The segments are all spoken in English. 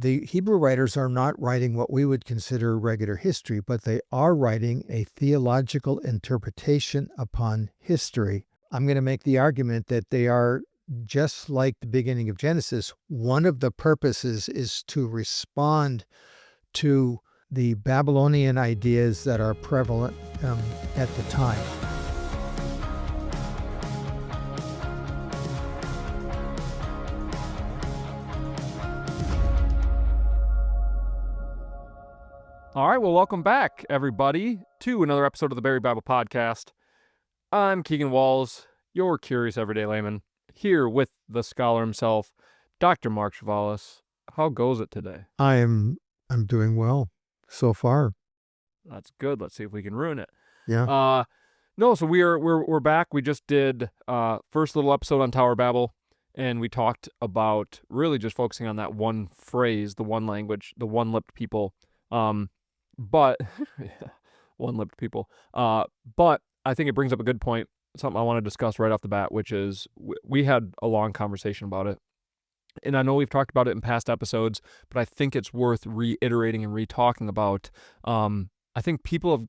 the Hebrew writers are not writing what we would consider regular history, but they are writing a theological interpretation upon history. I'm going to make the argument that they are just like the beginning of Genesis. One of the purposes is to respond to the Babylonian ideas that are prevalent at the time. All right, well, welcome back, everybody, to another episode of the Buried Bible Podcast. I'm Keegan Walls, your curious everyday layman, here with the scholar himself, Dr. Mark Chavalas. How goes it today? I'm doing well so far. That's good. Let's see if we can ruin it. Yeah. No, so we're back. We just did first little episode on Tower of Babel, and we talked about really just focusing on that one phrase, the one language, the one-lipped people. But one-lipped people. But I think it brings up a good point, something I want to discuss right off the bat, which is we had a long conversation about it. And I know we've talked about it in past episodes, but I think it's worth reiterating and re-talking about. I think people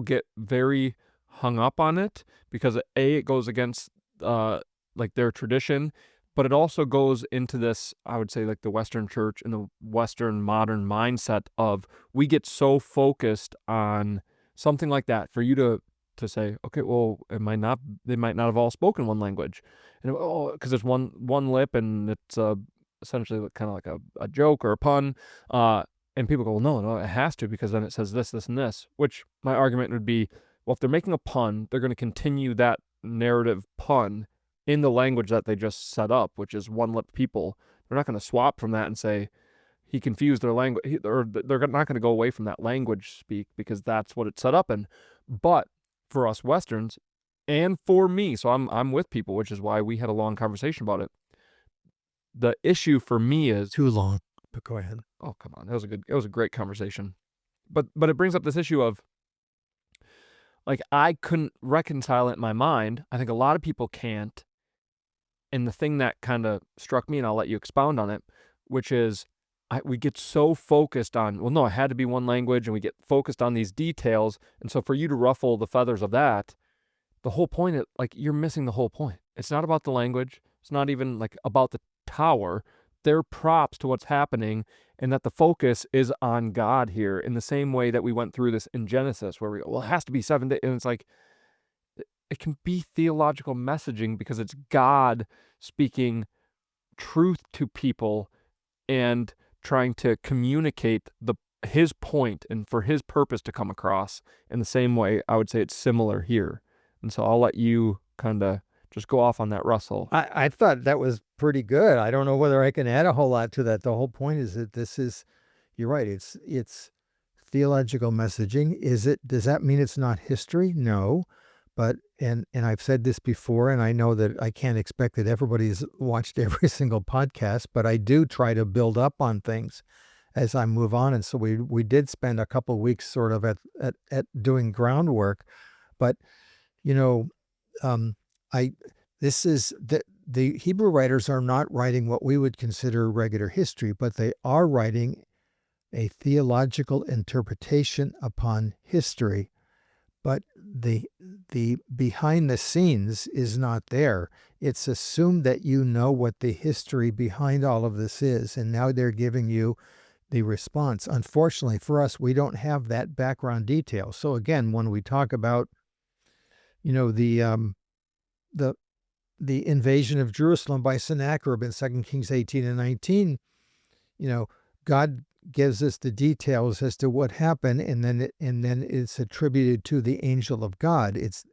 get very hung up on it because it goes against like their tradition, but it also goes into this, I would say, like the Western church and the Western modern mindset of we get so focused on something like that for you to say, okay, well, they might not have all spoken one language, and because it's one lip and it's essentially kind of like a joke or a pun, and people go, well, no, it has to, because then it says this, and this. Which my argument would be, well, if they're making a pun, they're going to continue that narrative pun in the language that they just set up, which is one-lipped people. They're not going to swap from that and say he confused their language, or they're not going to go away from that language speak because that's what it's set up in. But for us Westerns, and for me, so I'm with people, which is why we had a long conversation about it. The issue for me is Too long, but go ahead. Oh, come on, it was a great conversation, but it brings up this issue of, like, I couldn't reconcile it in my mind. I think a lot of people can't. And the thing that kind of struck me, and I'll let you expound on it, which is we get so focused on, well, no, it had to be one language, and we get focused on these details. And so for you to ruffle the feathers of that, the whole point, you're missing the whole point. It's not about the language. It's not even like about the tower. They're props to what's happening, and that the focus is on God here, in the same way that we went through this in Genesis, where it has to be 7 days. And it's like, it can be theological messaging because it's God speaking truth to people and trying to communicate his point and for his purpose to come across. In the same way, I would say it's similar here. And so I'll let you kind of just go off on that, Russell. I thought that was pretty good. I don't know whether I can add a whole lot to that. The whole point is that you're right, it's theological messaging. Does that mean it's not history? No. But, and I've said this before, and I know that I can't expect that everybody's watched every single podcast, but I do try to build up on things as I move on. And so we did spend a couple of weeks sort of at doing groundwork. But, the Hebrew writers are not writing what we would consider regular history, but they are writing a theological interpretation upon history. But the behind the scenes is not there. It's assumed that you know what the history behind all of this is, and now they're giving you the response. Unfortunately for us, we don't have that background detail. So again, when we talk about, the invasion of Jerusalem by Sennacherib in 2 Kings 18 and 19, God gives us the details as to what happened, and then it's attributed to the angel of God. It's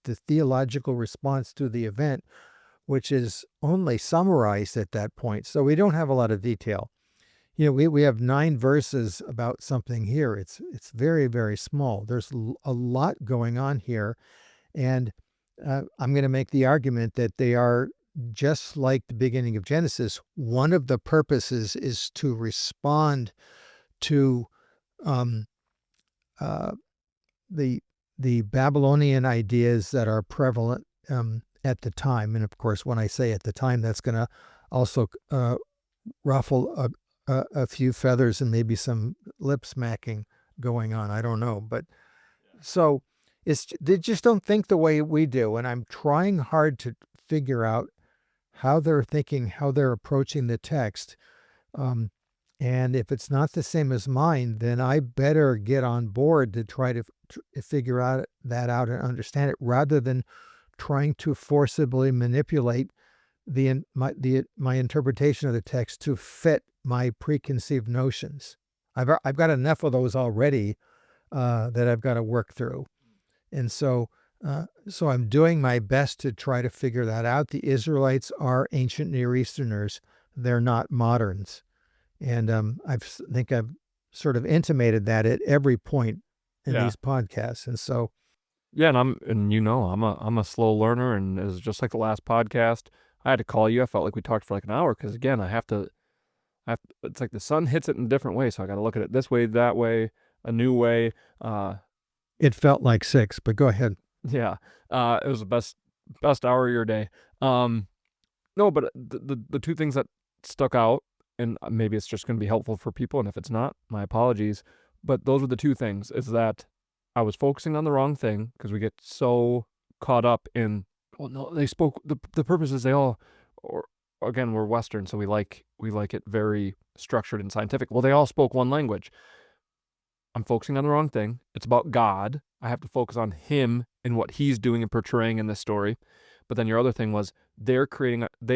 the theological response to the event, which is only summarized at that point. So we don't have a lot of detail. We have 9 verses about something here. It's very, very small. There's a lot going on here, and I'm going to make the argument that they are just like the beginning of Genesis. One of the purposes is to respond to the Babylonian ideas that are prevalent at the time. And of course, when I say at the time, that's going to also ruffle a few feathers and maybe some lip smacking going on. I don't know, but so they just don't think the way we do, and I'm trying hard to figure out how they're thinking, how they're approaching the text. And if it's not the same as mine, then I better get on board to try to figure that out and understand it, rather than trying to forcibly manipulate my interpretation of the text to fit my preconceived notions. I've got enough of those already that I've got to work through, and so I'm doing my best to try to figure that out. The Israelites are ancient Near Easterners; they're not moderns, and I think I've sort of intimated that at every point in these podcasts, and so. Yeah, and I'm a slow learner, and it was just like the last podcast. I had to call you. I felt like we talked for like an hour because again, it's like the sun hits it in a different way, so I got to look at it this way, that way, a new way. It felt like 6, but go ahead. Yeah, it was the best hour of your day. No, but the two things that stuck out, and maybe it's just going to be helpful for people, and if it's not, my apologies. But those were the two things: is that I was focusing on the wrong thing because we get so caught up in, well, no, they spoke the purpose is they all, or again, we're Western, so we like it very structured and scientific. Well, they all spoke one language. I'm focusing on the wrong thing. It's about God. I have to focus on Him and what He's doing and portraying in this story. But then your other thing was they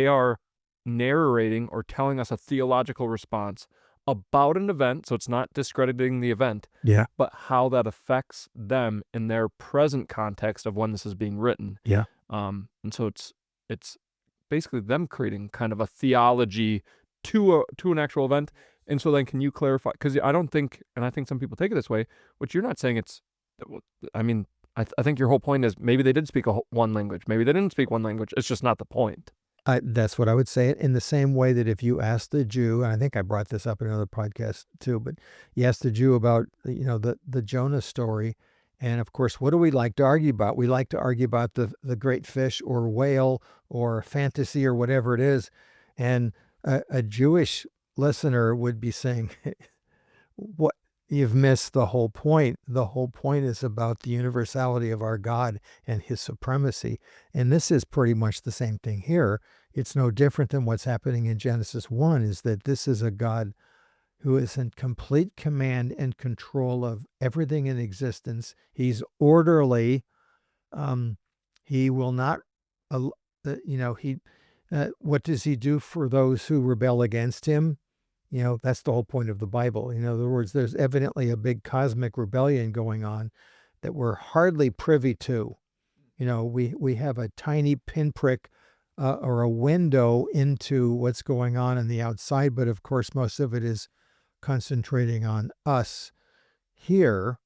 are narrating or telling us a theological response about an event, so it's not discrediting the event, Yeah. but how that affects them in their present context of when this is being written. Yeah. And so it's basically them creating kind of a theology to an actual event. And so then can you clarify, because I don't think, and I think some people take it this way, which you're not saying I think your whole point is maybe they did speak one language, maybe they didn't speak one language, it's just not the point. That's what I would say. In the same way that if you ask the Jew, and I think I brought this up in another podcast too, but you ask the Jew about, the Jonah story, and of course, what do we like to argue about? We like to argue about the great fish or whale or fantasy or whatever it is, and a Jewish listener would be saying, "What? You've missed the whole point. The whole point is about the universality of our God and His supremacy." And this is pretty much the same thing here. It's no different than what's happening in Genesis 1, is that this is a God who is in complete command and control of everything in existence. He's orderly. He will not, what does He do for those who rebel against Him? That's the whole point of the Bible. In other words, there's evidently a big cosmic rebellion going on that we're hardly privy to. We have a tiny pinprick or a window into what's going on the outside, but of course, most of it is concentrating on us here.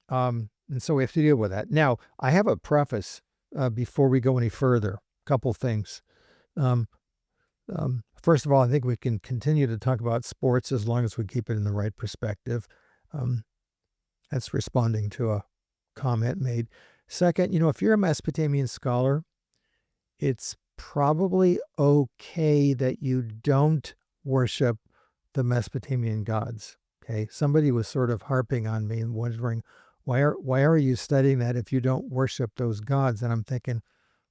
And so we have to deal with that. Now, I have a preface before we go any further. A couple things. First of all, I think we can continue to talk about sports as long as we keep it in the right perspective. That's responding to a comment made. Second, if you're a Mesopotamian scholar, it's probably okay that you don't worship the Mesopotamian gods. Okay, somebody was sort of harping on me and wondering, why are you studying that if you don't worship those gods? And I'm thinking,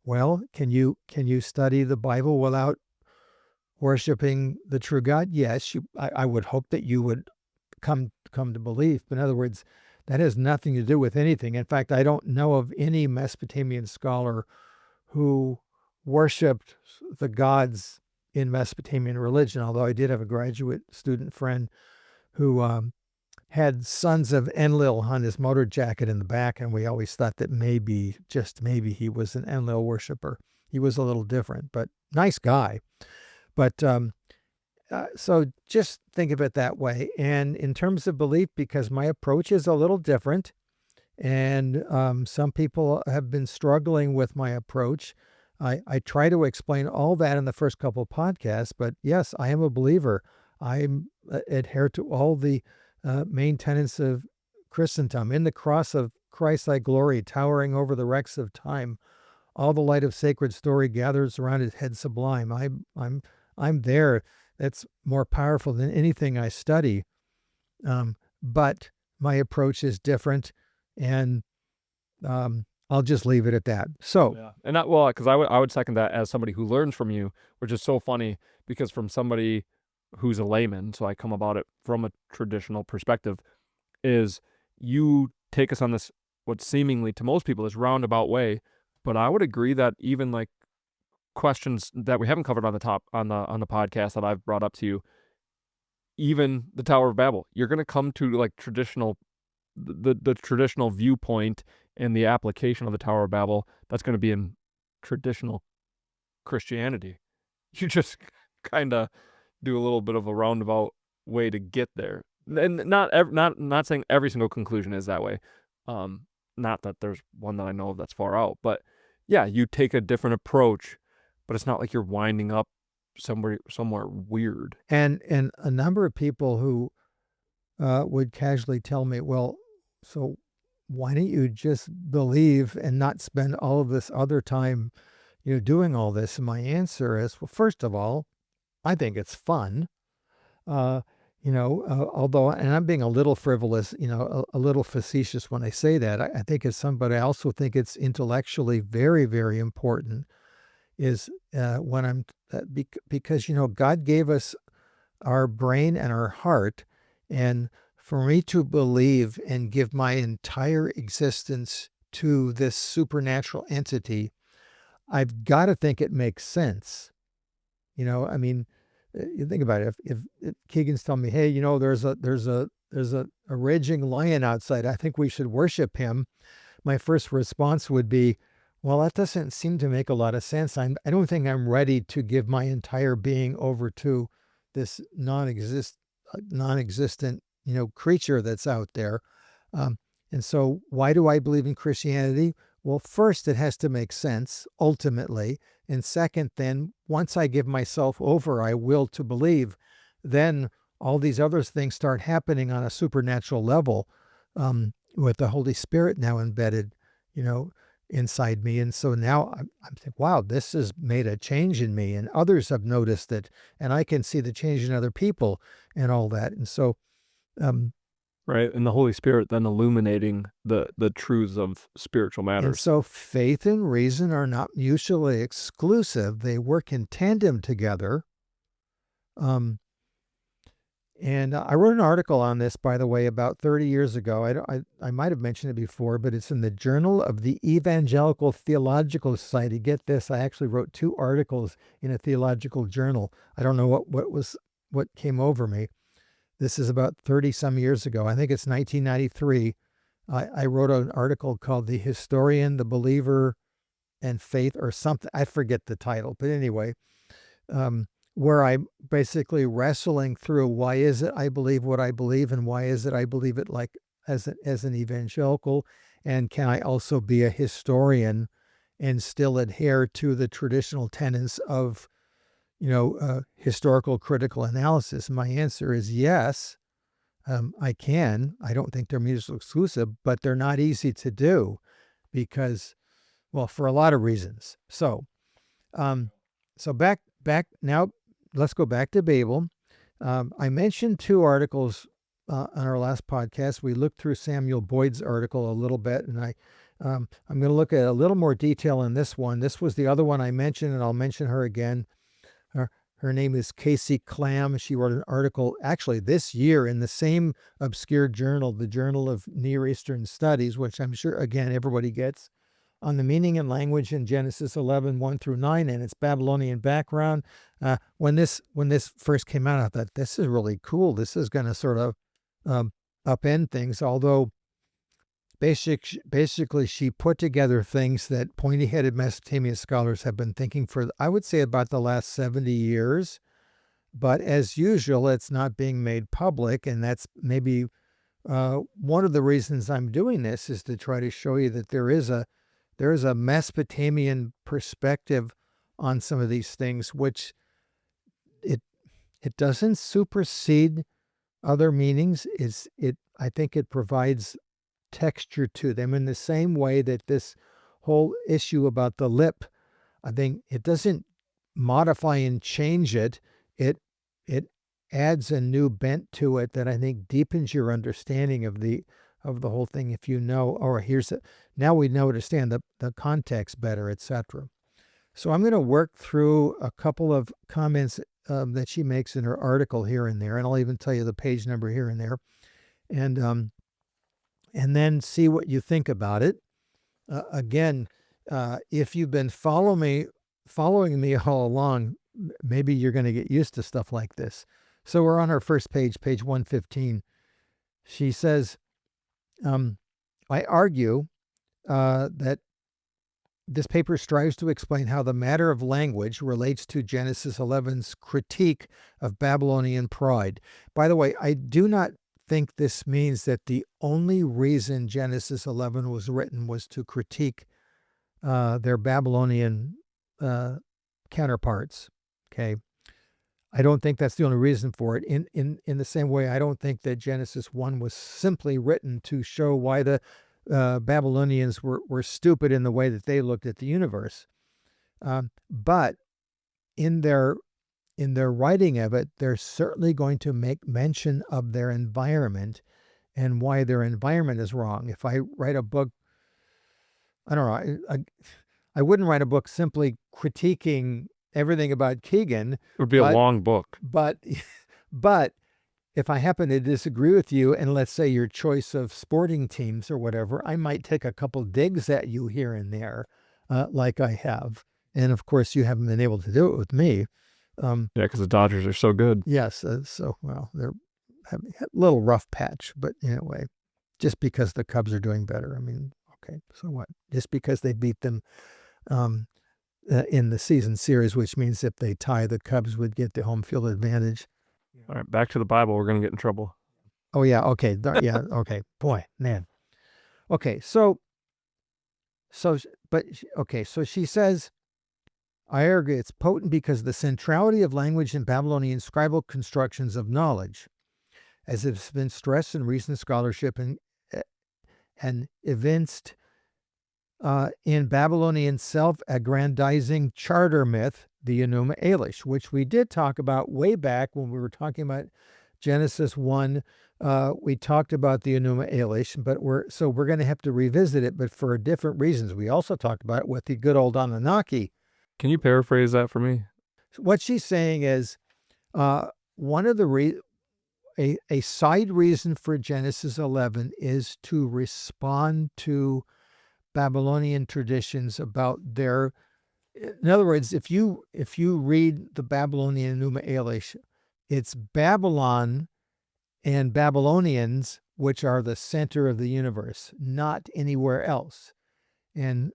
well, can you study the Bible without worshiping the true God? Yes, I would hope that you would come to belief. But in other words, that has nothing to do with anything. In fact, I don't know of any Mesopotamian scholar who worshipped the gods in Mesopotamian religion, although I did have a graduate student friend who had sons of Enlil on his motor jacket in the back, and we always thought that maybe, just maybe, he was an Enlil worshiper. He was a little different, but nice guy. But so just think of it that way. And in terms of belief, because my approach is a little different, and some people have been struggling with my approach, I try to explain all that in the first couple of podcasts. But yes, I am a believer. I adhere to all the main tenets of Christendom. In the cross of Christ I glory, towering over the wrecks of time. All the light of sacred story gathers around His head sublime. I'm there that's more powerful than anything I study. But my approach is different, and I'll just leave it at that. So, Yeah, and because I would second that as somebody who learns from you, which is so funny because from somebody who's a layman, so I come about it from a traditional perspective, is you take us on this what seemingly to most people is roundabout way, but I would agree that even like questions that we haven't covered on the podcast that I've brought up to you, even the Tower of Babel, you're going to come to like the traditional viewpoint and the application of the Tower of Babel that's going to be in traditional Christianity. You just kind of do a little bit of a roundabout way to get there, and not saying every single conclusion is that way. Not that there's one that I know of that's far out, but yeah, you take a different approach, but it's not like you're winding up somewhere weird. and a number of people who would casually tell me, well, so why don't you just believe and not spend all of this other time, doing all this? And my answer is, well, first of all, I think it's fun. Although, and I'm being a little frivolous, a little facetious when I say that, I think it's fun, but I also think it's intellectually very, very important is when I'm, because, God gave us our brain and our heart. And for me to believe and give my entire existence to this supernatural entity, I've got to think it makes sense. I mean, you think about it. If Keegan's telling me, hey, there's a raging lion outside, I think we should worship him. My first response would be, well, that doesn't seem to make a lot of sense. I don't think I'm ready to give my entire being over to this non-existent, creature that's out there. And so why do I believe in Christianity? Well, first, it has to make sense ultimately. And second, then once I give myself over, I will to believe, then all these other things start happening on a supernatural level, with the Holy Spirit now embedded, inside me. And so now I'm thinking, wow, this has made a change in me, and others have noticed it, and I can see the change in other people and all that. And so, right, and the Holy Spirit then illuminating the truths of spiritual matters. And so faith and reason are not mutually exclusive. They work in tandem together. And I wrote an article on this, by the way, about 30 years ago. I might have mentioned it before, but it's in the Journal of the Evangelical Theological Society. Get this, I actually wrote 2 articles in a theological journal. I don't know what came over me. This is about 30 some years ago. I think it's 1993. I wrote an article called The Historian, the Believer, and Faith, or something. I forget the title, but anyway, where I'm basically wrestling through why is it I believe what I believe, and why is it I believe it like as an evangelical, and can I also be a historian and still adhere to the traditional tenets of historical critical analysis? And my answer is yes. I can. I don't think they're mutually exclusive, but they're not easy to do because, well, for a lot of reasons. So, back now, let's go back to Babel. I mentioned 2 articles on our last podcast. We looked through Samuel Boyd's article a little bit, and I'm going to look at a little more detail in this one. This was the other one I mentioned, and I'll mention her again. Her name is Casey Clam. She wrote an article actually this year in the same obscure journal, the Journal of Near Eastern Studies, which I'm sure, again, everybody gets, on the meaning and language in Genesis 11, 1 through 9, and its Babylonian background. When this first came out, I thought, this is really cool. This is going to sort of upend things, although basically she put together things that pointy-headed Mesopotamian scholars have been thinking for, I would say, about the last 70 years. But as usual, it's not being made public, and that's maybe one of the reasons I'm doing this, is to try to show you that there is a Mesopotamian perspective on some of these things, which it doesn't supersede other meanings. I think it provides texture to them in the same way that this whole issue about the lip, I think it doesn't modify and change it. adds a new bent to it that I think deepens your understanding of the whole thing. If you know, or now we know understand the context better, etc. So I'm going to work through a couple of comments that she makes in her article here and there, and I'll even tell you the page number here and there, and then see what you think about it. Again, if you've been following me all along, maybe you're going to get used to stuff like this. So we're on our first page, page 115. She says, I argue that this paper strives to explain how the matter of language relates to Genesis 11's critique of Babylonian pride. By the way, I do not think this means that the only reason Genesis 11 was written was to critique their Babylonian counterparts. Okay. I don't think that's the only reason for it. In the same way, I don't think that Genesis 1 was simply written to show why the Babylonians were stupid in the way that they looked at the universe. But in their writing of it, they're certainly going to make mention of their environment and why their environment is wrong. If I write a book, I don't know, I wouldn't write a book simply critiquing everything about Keegan. It would be a long book. But if I happen to disagree with you, and let's say your choice of sporting teams or whatever, I might take a couple digs at you here and there, like I have. And of course, you haven't been able to do it with me. Yeah, because the Dodgers are so good. Yes. Well, they're having a little rough patch, but anyway, just because the Cubs are doing better. I mean, okay, so what? Just because they beat them in the season series, which means if they tie, the Cubs would get the home field advantage. All right, back to the Bible. We're going to get in trouble. Oh, yeah. Okay. Yeah. Okay. Boy, man. Okay. So she says, I argue it's potent because of the centrality of language in Babylonian scribal constructions of knowledge, as it's been stressed in recent scholarship and evinced in Babylonian self-aggrandizing charter myth, the Enuma Elish, which we did talk about way back when we were talking about Genesis 1. We talked about the Enuma Elish, but we're going to have to revisit it, but for different reasons. We also talked about it with the good old Anunnaki. Can you paraphrase that for me? What she's saying is one of the a side reason for Genesis 11 is to respond to Babylonian traditions about their. In other words, if you read the Babylonian Enuma Elish, it's Babylon and Babylonians which are the center of the universe, not anywhere else. And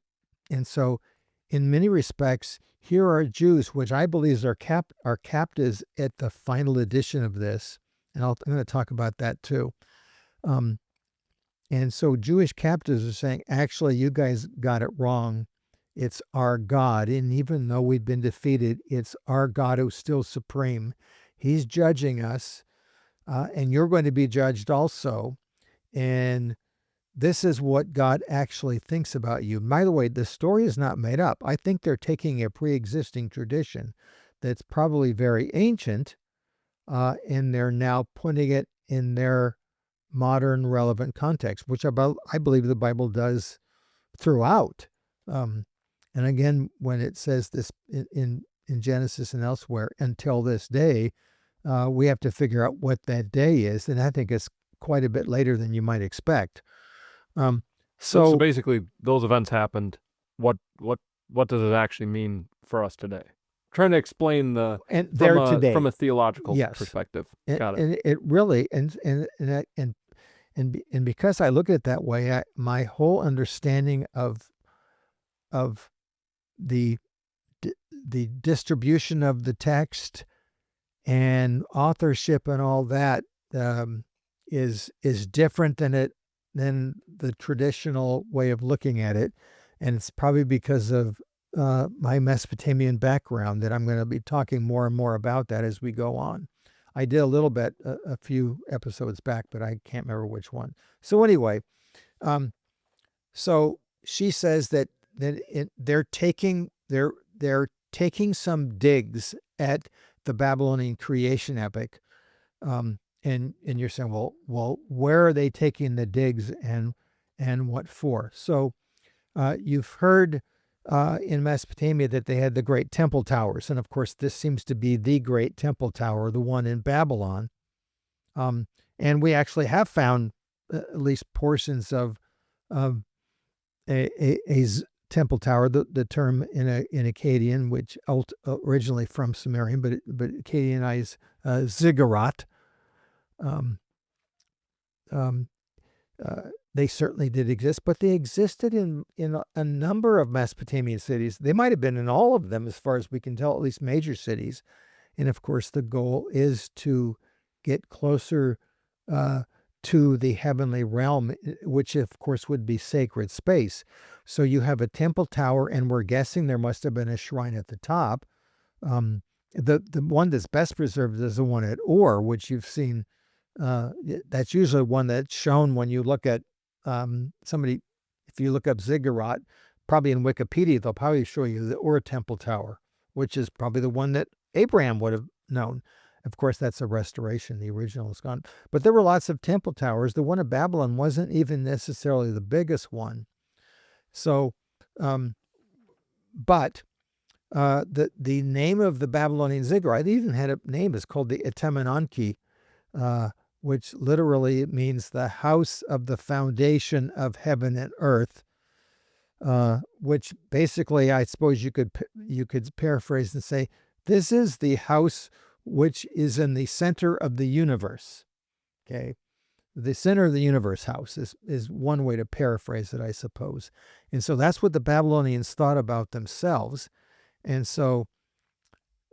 so, in many respects, here are Jews, which I believe are captives at the final edition of this, and I'm going to talk about that too. And so Jewish captives are saying, actually, you guys got it wrong. It's our God. And even though we've been defeated, it's our God who's still supreme. He's judging us, and you're going to be judged also. And this is what God actually thinks about you. By the way, the story is not made up. I think they're taking a pre-existing tradition that's probably very ancient, and they're now putting it in their modern relevant context, which I believe the Bible does throughout. And again, when it says this in Genesis and elsewhere, until this day, we have to figure out what that day is. And I think it's quite a bit later than you might expect. So basically, those events happened. What does it actually mean for us today? Trying to explain from a theological perspective. Got it. And it really and because I look at it that way, my whole understanding of the distribution of the text and authorship and all that is different than the traditional way of looking at it, and it's probably because of my Mesopotamian background that I'm going to be talking more and more about that as we go on. I did a little bit a few episodes back, but I can't remember which one. So anyway, so she says that they're taking some digs at the Babylonian creation epic. And you're saying, well, where are they taking the digs and what for? So you've heard in Mesopotamia that they had the great temple towers, and of course this seems to be the great temple tower, the one in Babylon. And we actually have found at least portions of a temple tower. The term in Akkadian, which originally from Sumerian, but Akkadianized ziggurat. They certainly did exist, but they existed in a number of Mesopotamian cities. They might have been in all of them, as far as we can tell, at least major cities. And of course, the goal is to get closer to the heavenly realm, which of course would be sacred space. So you have a temple tower, and we're guessing there must have been a shrine at the top. The one that's best preserved is the one at Ur, which you've seen. That's usually one that's shown when you look at somebody. If you look up ziggurat, probably in Wikipedia, they'll probably show you the Ur temple tower, which is probably the one that Abraham would have known. Of course, that's a restoration. The original is gone. But there were lots of temple towers. The one at Babylon wasn't even necessarily the biggest one. So, but the name of the Babylonian ziggurat, they even had a name, is called the Etemenanki, which literally means the house of the foundation of heaven and earth, which basically, I suppose you could paraphrase and say, this is the house which is in the center of the universe. Okay, the center of the universe house is one way to paraphrase it, I suppose. And so that's what the Babylonians thought about themselves. And so,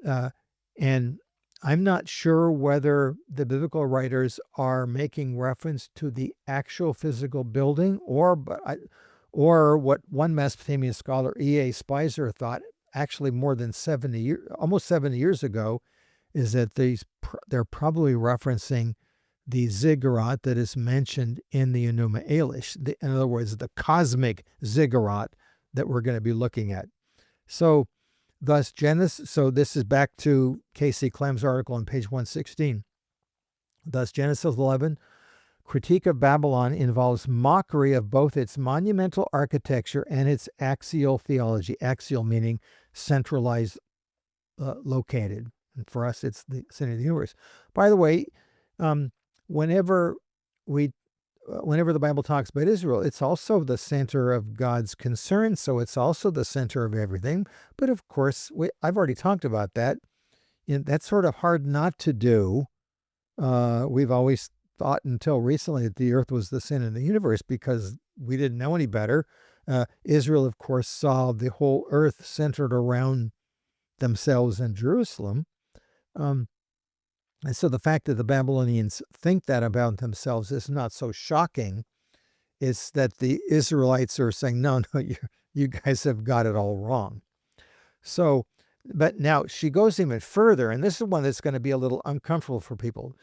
and I'm not sure whether the biblical writers are making reference to the actual physical building, or what one Mesopotamian scholar, E.A. Spicer, thought actually more than almost 70 years ago, is that they're probably referencing the ziggurat that is mentioned in the Enuma Elish. In other words, the cosmic ziggurat that we're going to be looking at. So thus Genesis, so this is back to K.C. Clem's article on page 116. Thus Genesis 11, critique of Babylon involves mockery of both its monumental architecture and its axial theology. Axial meaning centralized, located. And for us, it's the center of the universe. By the way, whenever the Bible talks about Israel, it's also the center of God's concern, so it's also the center of everything. But of course, I've already talked about that. That's sort of hard not to do. We've always thought until recently that the earth was the center of the universe because we didn't know any better. Israel, of course, saw the whole earth centered around themselves in Jerusalem. And so the fact that the Babylonians think that about themselves is not so shocking. It's that the Israelites are saying, no, you guys have got it all wrong. So, but now she goes even further, and this is one that's going to be a little uncomfortable for people.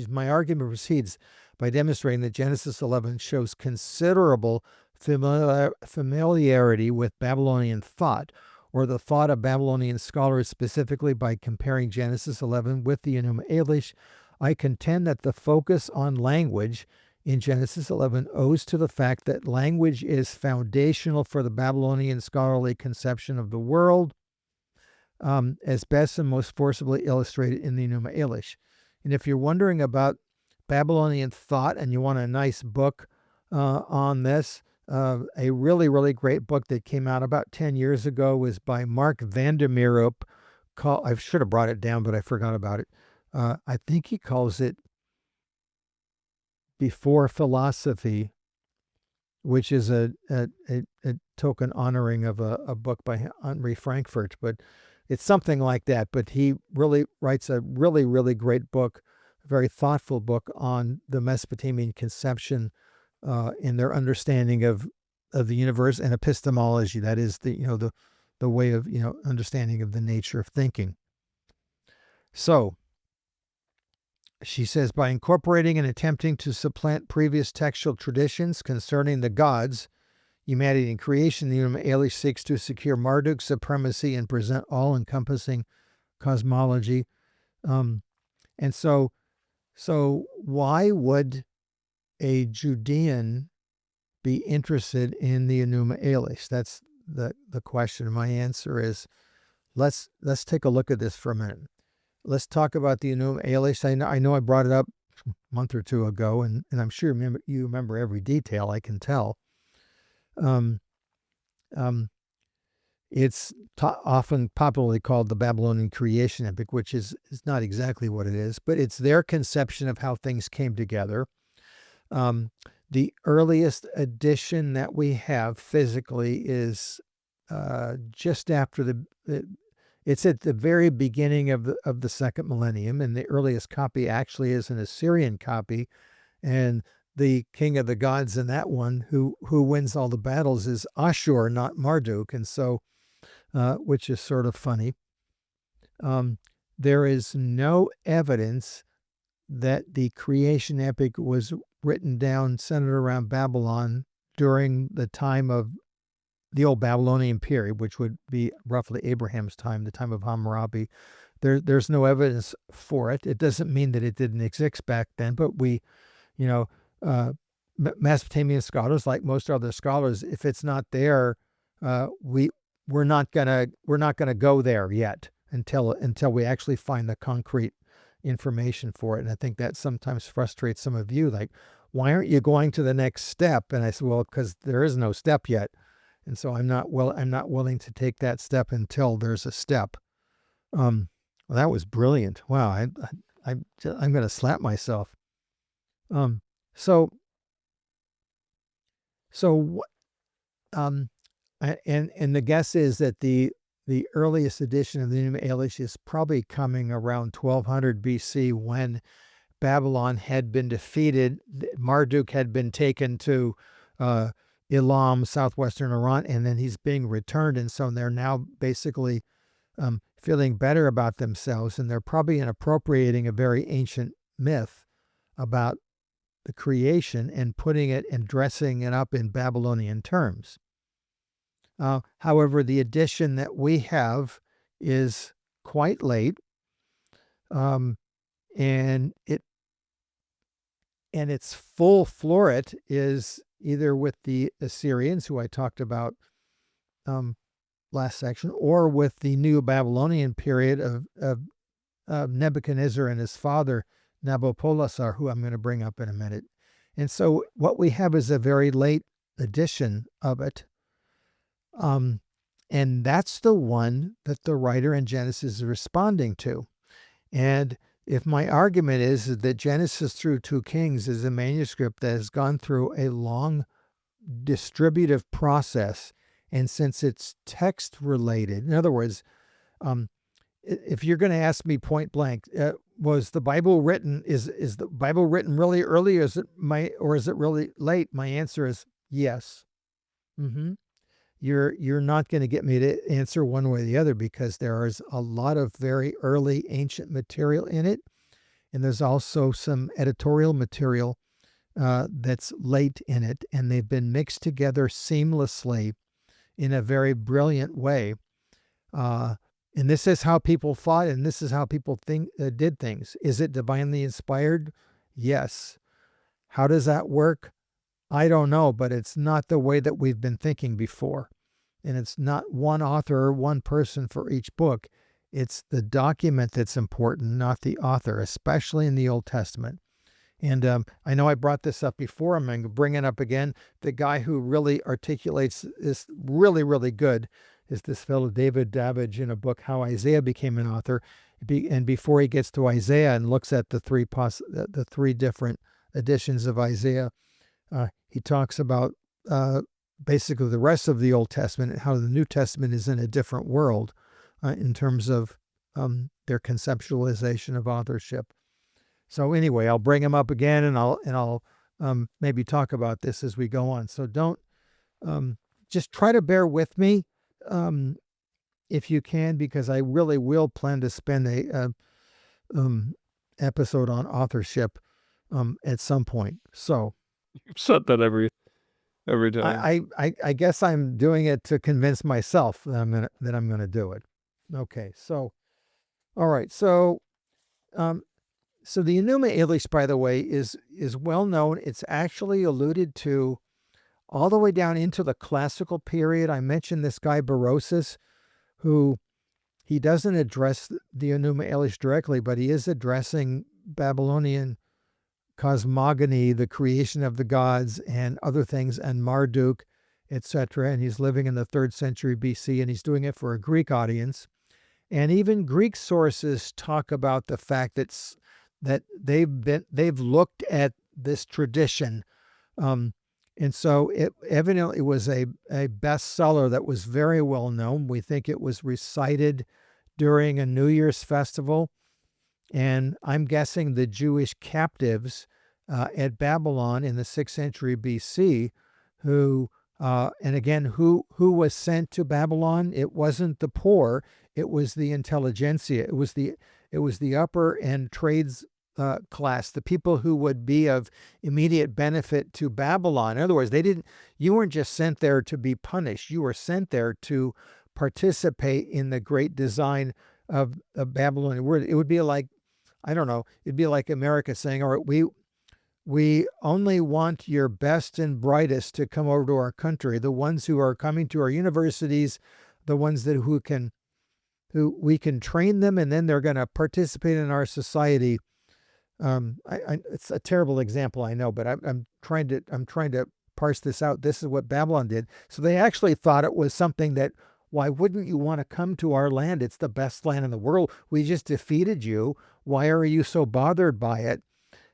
My argument proceeds by demonstrating that Genesis 11 shows considerable familiarity with Babylonian thought, or the thought of Babylonian scholars, specifically by comparing Genesis 11 with the Enuma Elish. I contend that the focus on language in Genesis 11 owes to the fact that language is foundational for the Babylonian scholarly conception of the world, as best and most forcibly illustrated in the Enuma Elish. And if you're wondering about Babylonian thought and you want a nice book on this, a really, really great book that came out about 10 years ago was by Mark Vandermeerup. I should have brought it down, but I forgot about it. I think he calls it Before Philosophy, which is a token honoring of a book by Henry Frankfurt, but it's something like that. But he really writes a really, really great book, a very thoughtful book on the Mesopotamian conception in their understanding of the universe and epistemology. That is the way of understanding of the nature of thinking. So she says, by incorporating and attempting to supplant previous textual traditions concerning the gods, humanity, and creation, the Enuma Elish seeks to secure Marduk's supremacy and present all-encompassing cosmology. And so why would a Judean be interested in the Enuma Elish? That's the question. My answer is, let's take a look at this for a minute. Let's talk about the Enuma Elish. I know I brought it up a month or two ago, and I'm sure you remember every detail, I can tell. Um, it's often popularly called the Babylonian creation epic, which is not exactly what it is, but it's their conception of how things came together. The earliest edition that we have physically is just after it's at the very beginning of the second millennium, and the earliest copy actually is an Assyrian copy, and the king of the gods in that one who wins all the battles is Ashur, not Marduk, and so which is sort of funny. There is no evidence that the creation epic was written down, centered around Babylon during the time of the old Babylonian period, which would be roughly Abraham's time, the time of Hammurabi. There's no evidence for it. It doesn't mean that it didn't exist back then, but Mesopotamian scholars, like most other scholars, if it's not there, we're not gonna go there yet until we actually find the concrete information for it. And I think that sometimes frustrates some of you, like, why aren't you going to the next step? And I said, well, because there is no step yet, and so I'm not willing to take that step until there's a step. Well, that was brilliant. Wow, I'm going to slap myself. So and the guess is that the earliest edition of the Enuma Elish is probably coming around 1200 BC, when Babylon had been defeated. Marduk had been taken to Elam, southwestern Iran, and then he's being returned. And so they're now basically feeling better about themselves, and they're probably appropriating a very ancient myth about the creation and putting it and dressing it up in Babylonian terms. However, the edition that we have is quite late, and its full floret is either with the Assyrians, who I talked about last section, or with the New Babylonian period of Nebuchadnezzar and his father Nabopolassar, who I'm going to bring up in a minute. And so what we have is a very late edition of it. And that's the one that the writer in Genesis is responding to. And if my argument is that Genesis through 2 Kings is a manuscript that has gone through a long distributive process, and since it's text related, in other words, if you're going to ask me point blank, was the Bible written, is the Bible written really early, or is it really late? My answer is yes. You're not going to get me to answer one way or the other, because there is a lot of very early ancient material in it, and there's also some editorial material that's late in it, and they've been mixed together seamlessly in a very brilliant way. And this is how people thought, and this is how people did things. Is it divinely inspired? Yes. How does that work? I don't know, but it's not the way that we've been thinking before. And it's not one author or one person for each book. It's the document that's important, not the author, especially in the Old Testament. And I know I brought this up before. I'm going to bring it up again. The guy who really articulates this really, really good is this fellow David Davidge, in a book, How Isaiah Became an Author. And before he gets to Isaiah and looks at the three different editions of Isaiah, he talks about basically the rest of the Old Testament and how the New Testament is in a different world in terms of their conceptualization of authorship. So anyway, I'll bring him up again, and I'll maybe talk about this as we go on. So don't just try to bear with me if you can, because I really will plan to spend a episode on authorship at some point. So You've said that every time. I guess I'm doing it to convince myself that I'm gonna do it. Okay, so all right, so So the Enuma Elish, by the way, is well known. It's actually alluded to all the way down into the classical period. I mentioned this guy Berosus, who he doesn't address the Enuma Elish directly, but he is addressing Babylonian cosmogony, the creation of the gods and other things, and Marduk, etc. And he's living in the 3rd century BC, and he's doing it for a Greek audience. And even Greek sources talk about the fact that they've looked at this tradition, and so it evidently was a bestseller that was very well known. We think it was recited during a New Year's festival, and I'm guessing the Jewish captives at Babylon in the 6th century BC, who and again, who was sent to Babylon? It wasn't the poor; it was the intelligentsia. It was the upper and trades class, the people who would be of immediate benefit to Babylon. In other words, you weren't just sent there to be punished. You were sent there to participate in the great design of Babylonian world. It would be like, I don't know, it'd be like America saying, all right, we only want your best and brightest to come over to our country, the ones who are coming to our universities, the ones who we can train them, and then they're going to participate in our society. It's a terrible example, I know, but I'm trying to parse this out. This is what Babylon did. So they actually thought it was something that, why wouldn't you want to come to our land? It's the best land in the world. We just defeated you. Why are you so bothered by it?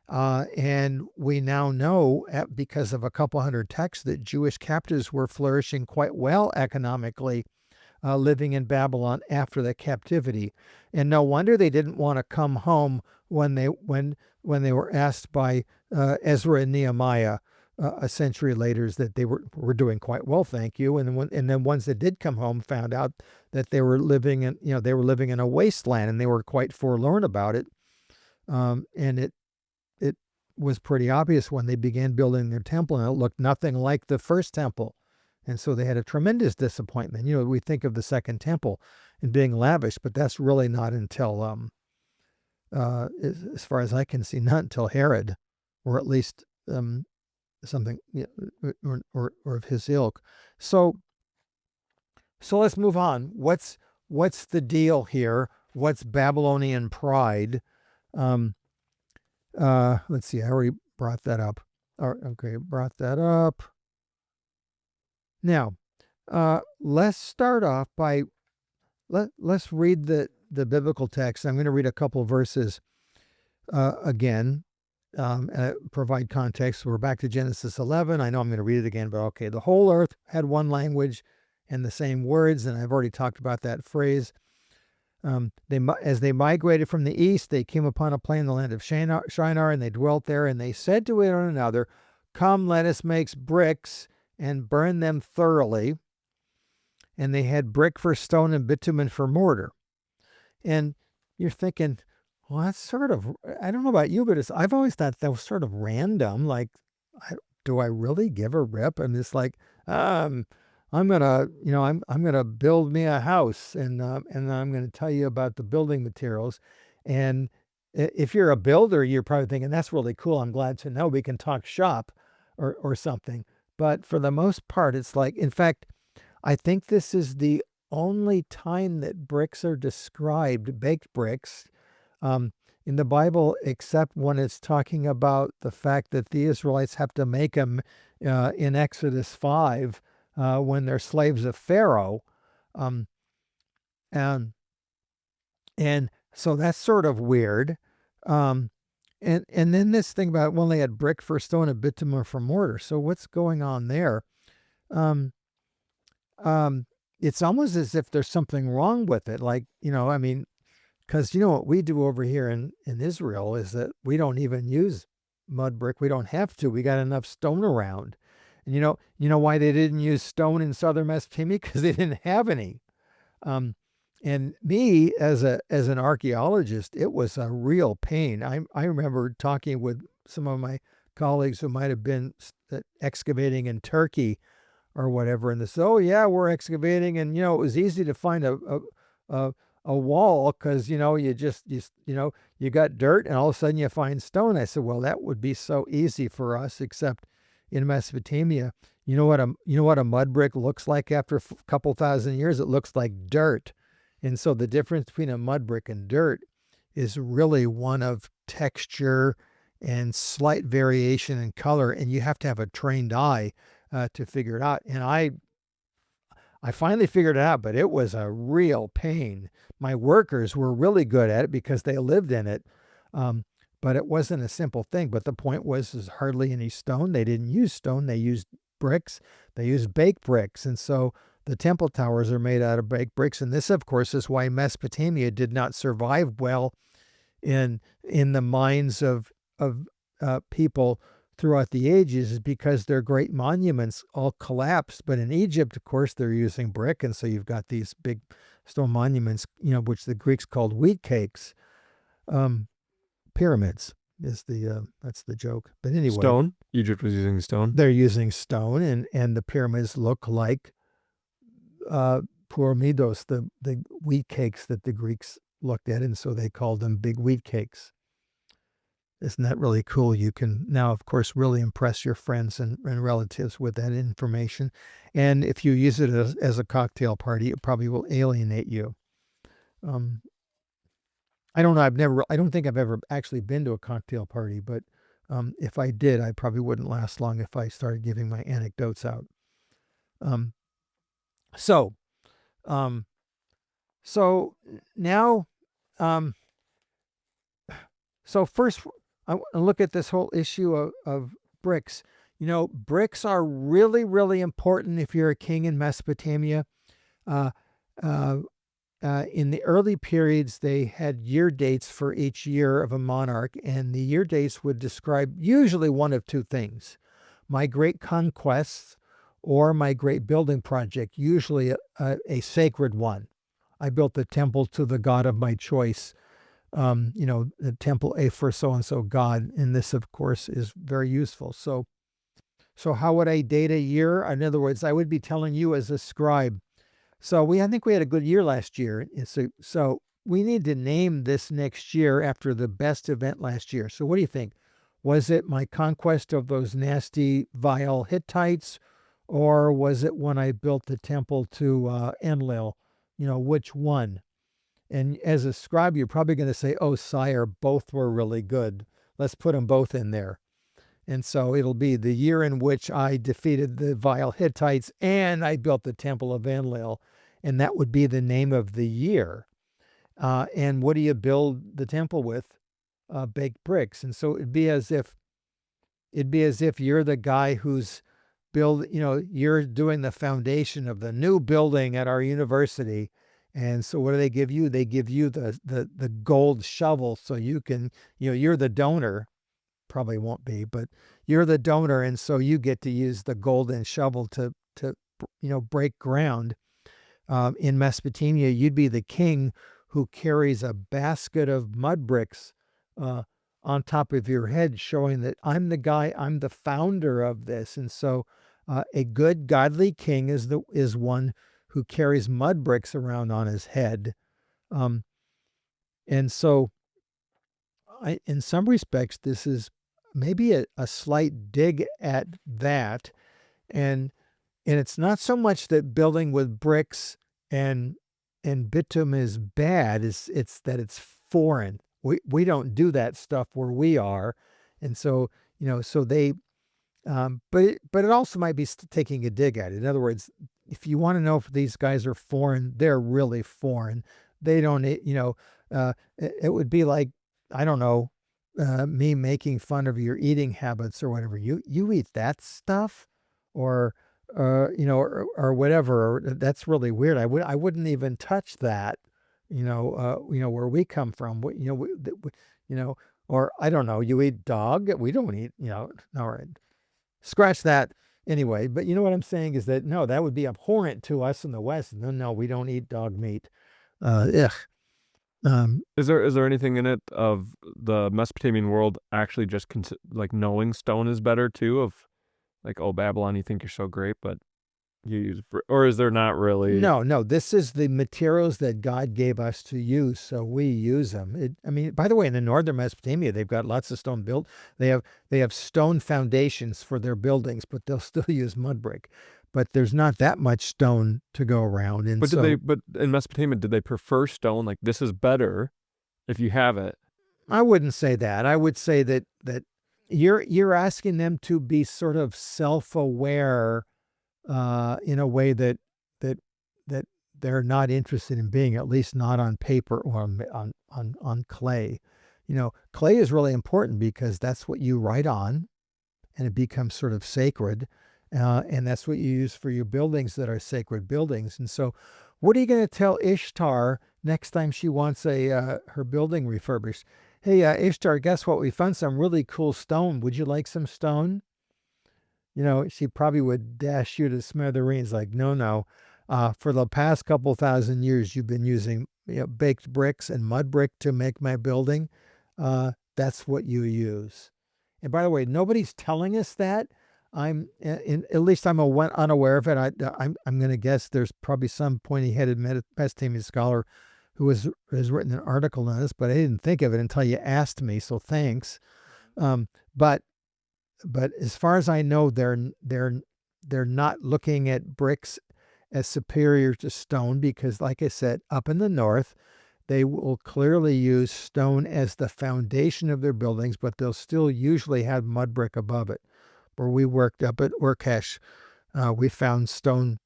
And we now know, because of a couple hundred texts, that Jewish captives were flourishing quite well economically, living in Babylon after the captivity. And no wonder they didn't want to come home when they were asked by Ezra and Nehemiah a century later that they were doing quite well, thank you. And then ones that did come home found out that they were living in a wasteland, and they were quite forlorn about it. And it was pretty obvious when they began building their temple, and it looked nothing like the first temple. And so they had a tremendous disappointment. We think of the second temple and being lavish, but that's really not until, as far as I can see, not until Herod, or at least something, or of his ilk. So let's move on. What's the deal here? What's Babylonian pride? Let's see. I already brought that up. Brought that up. Now, let's start off by let's read the biblical text. I'm going to read a couple of verses again, provide context. We're back to Genesis 11. I know I'm going to read it again, but okay. The whole earth had one language and the same words, and I've already talked about that phrase. As they migrated from the east, they came upon a plain in the land of Shinar, and they dwelt there, and they said to one another, "Come, let us make bricks and burn them thoroughly." And they had brick for stone and bitumen for mortar. And you're thinking, well, that's sort of, I don't know about you, but I've always thought that was sort of random. Like, do I really give a rip? And it's like, I'm gonna build me a house, and I'm gonna tell you about the building materials. And if you're a builder, you're probably thinking, that's really cool. I'm glad to know we can talk shop or something. But for the most part, it's like, in fact, I think this is the only time that bricks are described, baked bricks, in the Bible, except when it's talking about the fact that the Israelites have to make them in Exodus 5 when they're slaves of Pharaoh. And so that's sort of weird. And then this thing about, well, they had brick for stone and bitumen for mortar. So what's going on there? It's almost as if there's something wrong with it. Like, because what we do over here in Israel is that we don't even use mud brick. We don't have to. We got enough stone around. And you know why they didn't use stone in southern Mesopotamia? Because they didn't have any. And me, as an archaeologist, it was a real pain. I remember talking with some of my colleagues who might have been excavating in Turkey or whatever, and they said, "Oh yeah, we're excavating," and it was easy to find a a wall because, you got dirt and all of a sudden you find stone. I said, well, that would be so easy for us, except in Mesopotamia, you know what a mud brick looks like after a couple thousand years? It looks like dirt. And so the difference between a mud brick and dirt is really one of texture and slight variation in color, and you have to have a trained eye to figure it out. And I finally figured it out, but it was a real pain. My workers were really good at it because they lived in it, but it wasn't a simple thing. But the point was, there's hardly any stone. They didn't use stone. They used bricks. They used baked bricks. And so the temple towers are made out of baked bricks. And this, of course, is why Mesopotamia did not survive well in the minds of people throughout the ages, is because their great monuments all collapsed. But in Egypt, of course, they're using brick, and so you've got these big stone monuments, which the Greeks called wheat cakes. Pyramids is that's the joke. But anyway, Stone. Egypt was using stone. They're using stone, and the pyramids look like pyramidos, the wheat cakes that the Greeks looked at, and so they called them big wheat cakes. Isn't that really cool? You can now, of course, really impress your friends and relatives with that information. And if you use it as a cocktail party, it probably will alienate you. I don't know. I don't think I've ever actually been to a cocktail party, but if I did, I probably wouldn't last long if I started giving my anecdotes out. So now, so first, I want to look at this whole issue of bricks. Bricks are really, really important if you're a king in Mesopotamia. In the early periods, they had year dates for each year of a monarch, and the year dates would describe usually one of two things: my great conquests or my great building project, usually a sacred one. I built the temple to the god of my choice. The temple A for so-and-so god. And this, of course, is very useful. So how would I date a year? In other words, I would be telling you as a scribe. So I think we had a good year last year. So we need to name this next year after the best event last year. So what do you think? Was it my conquest of those nasty, vile Hittites? Or was it when I built the temple to Enlil? Which one? And as a scribe, you're probably going to say, oh, sire, both were really good. Let's put them both in there. And so it'll be the year in which I defeated the vile Hittites and I built the temple of Enlil. And that would be the name of the year. And what do you build the temple with? Baked bricks. And so it'd be as if you're the guy who's you're doing the foundation of the new building at our university. And so what do they give you? They give you the gold shovel so you can, you're the donor. Probably won't be, but you're the donor. And so you get to use the golden shovel to break ground. In Mesopotamia, you'd be the king who carries a basket of mud bricks on top of your head, showing that I'm the guy, I'm the founder of this. And so a good godly king is one who carries mud bricks around on his head. And so in some respects, this is maybe a slight dig at that. And it's not so much that building with bricks and bitumen is bad, it's that it's foreign. We don't do that stuff where we are. And so, so they, but it also might be taking a dig at it. In other words, if you want to know if these guys are foreign, they're really foreign. They don't, it would be like, I don't know, me making fun of your eating habits or whatever. You eat that stuff, or whatever. That's really weird. I wouldn't even touch that. Where we come from. Or I don't know. You eat dog. We don't eat. All right. Scratch that. Anyway, but you know what I'm saying is that no, that would be abhorrent to us in the West. No, we don't eat dog meat. Ugh. Is there anything in it of the Mesopotamian world actually just knowing stone is better too? Of like, oh, Babylon, you think you're so great, but you use, or is there not really? No, this is the materials that God gave us to use, so we use them. I mean, by the way, in the northern Mesopotamia, they've got lots of stone built. They have stone foundations for their buildings, but they'll still use mud brick. But there's not that much stone to go around, and But did so they? But in Mesopotamia, did they prefer stone? Like, this is better if you have it. I wouldn't say that. I would say that you're asking them to be sort of self-aware in a way that that they're not interested in being, at least not on paper or on clay. Clay is really important because that's what you write on, and it becomes sort of sacred, and that's what you use for your buildings that are sacred buildings. And so, what are you going to tell Ishtar next time she wants her building refurbished? Hey, Ishtar, guess what? We found some really cool stone. Would you like some stone? She probably would dash you to smithereens like, no, no. For the past couple thousand years, you've been using baked bricks and mud brick to make my building. That's what you use. And by the way, nobody's telling us that. At least I'm unaware of it. I'm going to guess there's probably some pointy-headed Mesopotamian scholar who has written an article on this, but I didn't think of it until you asked me. So thanks. But as far as I know, they're not looking at bricks as superior to stone because, like I said, up in the north, they will clearly use stone as the foundation of their buildings, but they'll still usually have mud brick above it. Where we worked up at Urkesh, we found stone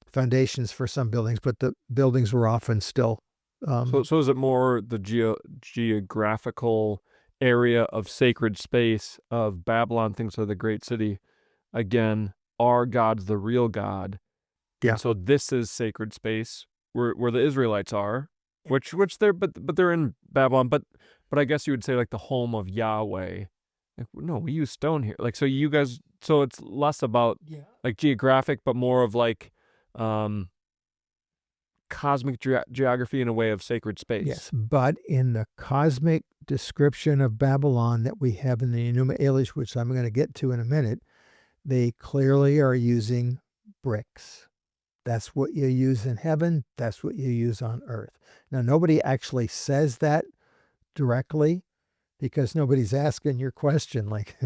foundations for some buildings, but the buildings were often still. So is it more the geographical area of sacred space of Babylon, thinks of the great city? Again, our God's the real God. Yeah. And so this is sacred space where the Israelites are, which they're but they're in Babylon, but I guess you would say like the home of Yahweh. Like, no, we use stone here. Like, so you guys, so it's less about like geographic, but more of like cosmic geography in a way of sacred space. Yes, but in the cosmic description of Babylon that we have in the Enuma Elish, which I'm going to get to in a minute, they clearly are using bricks. That's what you use in heaven. That's what you use on earth. Now, nobody actually says that directly because nobody's asking your question. Like,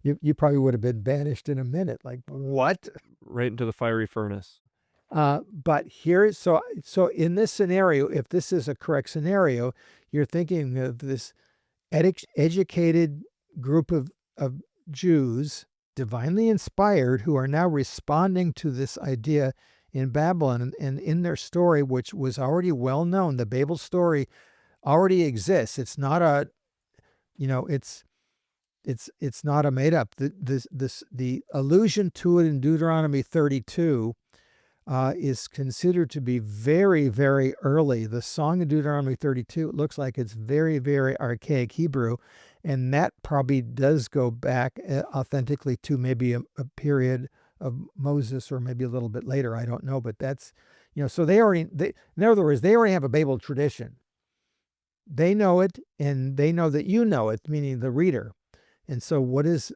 you probably would have been banished in a minute. Like, what? Right into the fiery furnace. But here, so in this scenario, if this is a correct scenario, you're thinking of this educated group of Jews, divinely inspired, who are now responding to this idea in Babylon, and in their story, which was already well known. The Babel story already exists. It's not a, it's not a made up. The allusion to it in Deuteronomy 32 is considered to be very, very early. The song of Deuteronomy 32, it looks like it's very, very archaic Hebrew, and that probably does go back authentically to maybe a period of Moses or maybe a little bit later. I don't know, but that's, so in other words, they already have a Babel tradition. They know it, and they know that you know it, meaning the reader. And so what is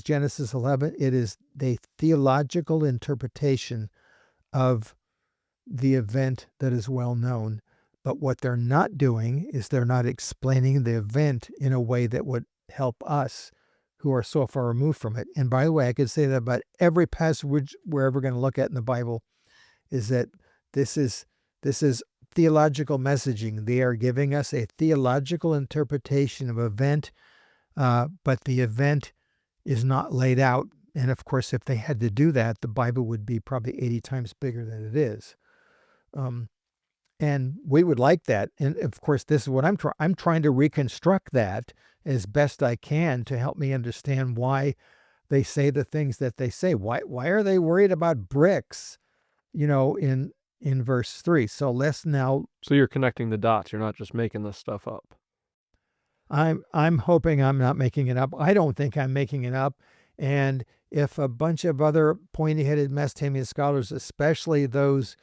Genesis 11? It is the theological interpretation of the event that is well known. But what they're not doing is they're not explaining the event in a way that would help us who are so far removed from it. And by the way, I could say that about every passage we're ever going to look at in the Bible is that this is theological messaging. They are giving us a theological interpretation of event, but the event is not laid out. And of course, if they had to do that, the Bible would be probably 80 times bigger than it is. And we would like that. And of course, this is what I'm trying to reconstruct that as best I can to help me understand why they say the things that they say. Why are they worried about bricks, in verse 3? So let's now. So you're connecting the dots. You're not just making this stuff up. I'm hoping I'm not making it up. I don't think I'm making it up. And if a bunch of other pointy-headed Mesopotamian scholars, especially those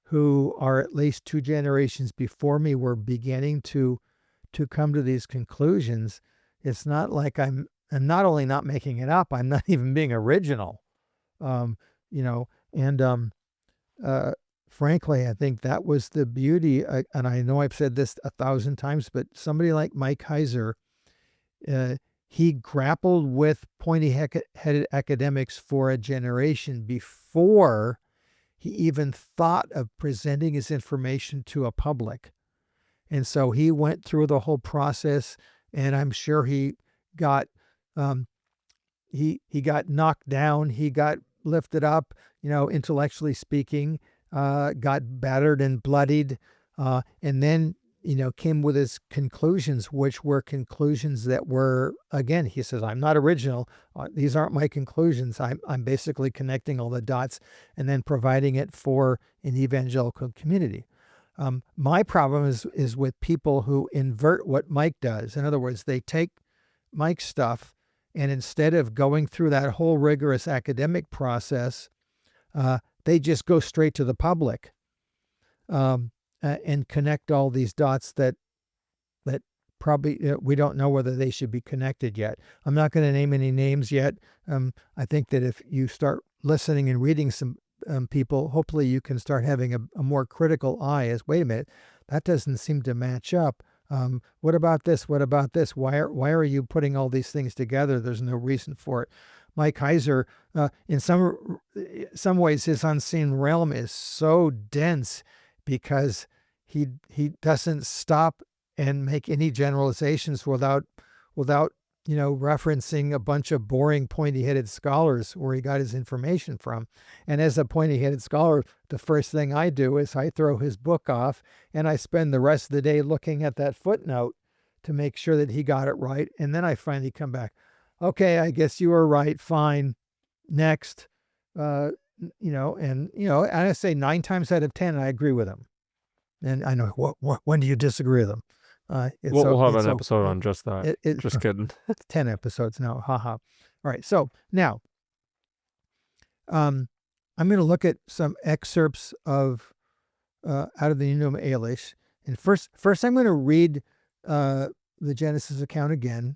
who are at least 2 generations before me, were beginning to come to these conclusions, it's not like I'm not only not making it up, I'm not even being original. And frankly, I think that was the beauty. And I know I've said this 1,000 times, but somebody like Mike Heiser, he grappled with pointy-headed academics for a generation before he even thought of presenting his information to a public. And so he went through the whole process, and I'm sure he got he got knocked down, he got lifted up, intellectually speaking, got battered and bloodied, and then came with his conclusions, which were conclusions that were, again, he says, I'm not original. These aren't my conclusions. I'm basically connecting all the dots and then providing it for an evangelical community. My problem is with people who invert what Mike does. In other words, they take Mike's stuff, and instead of going through that whole rigorous academic process, they just go straight to the public and connect all these dots that probably we don't know whether they should be connected yet. I'm not going to name any names yet. I think that if you start listening and reading some people, hopefully you can start having a more critical eye as, wait a minute, that doesn't seem to match up. What about this? What about this? Why are you putting all these things together? There's no reason for it. Mike Heiser, in some ways, his unseen realm is so dense because he doesn't stop and make any generalizations without referencing a bunch of boring pointy-headed scholars where he got his information from. And as a pointy-headed scholar, the first thing I do is I throw his book off and I spend the rest of the day looking at that footnote to make sure that he got it right. And then I finally come back. Okay, I guess you were right. Fine. Next. And I say 9 times out of 10, I agree with him. And I know, when do you disagree with him? We'll have an episode on just that. Just kidding. 10 episodes now. Haha. All right. So now, I'm going to look at some excerpts of out of the Enuma Elish. And first I'm going to read the Genesis account again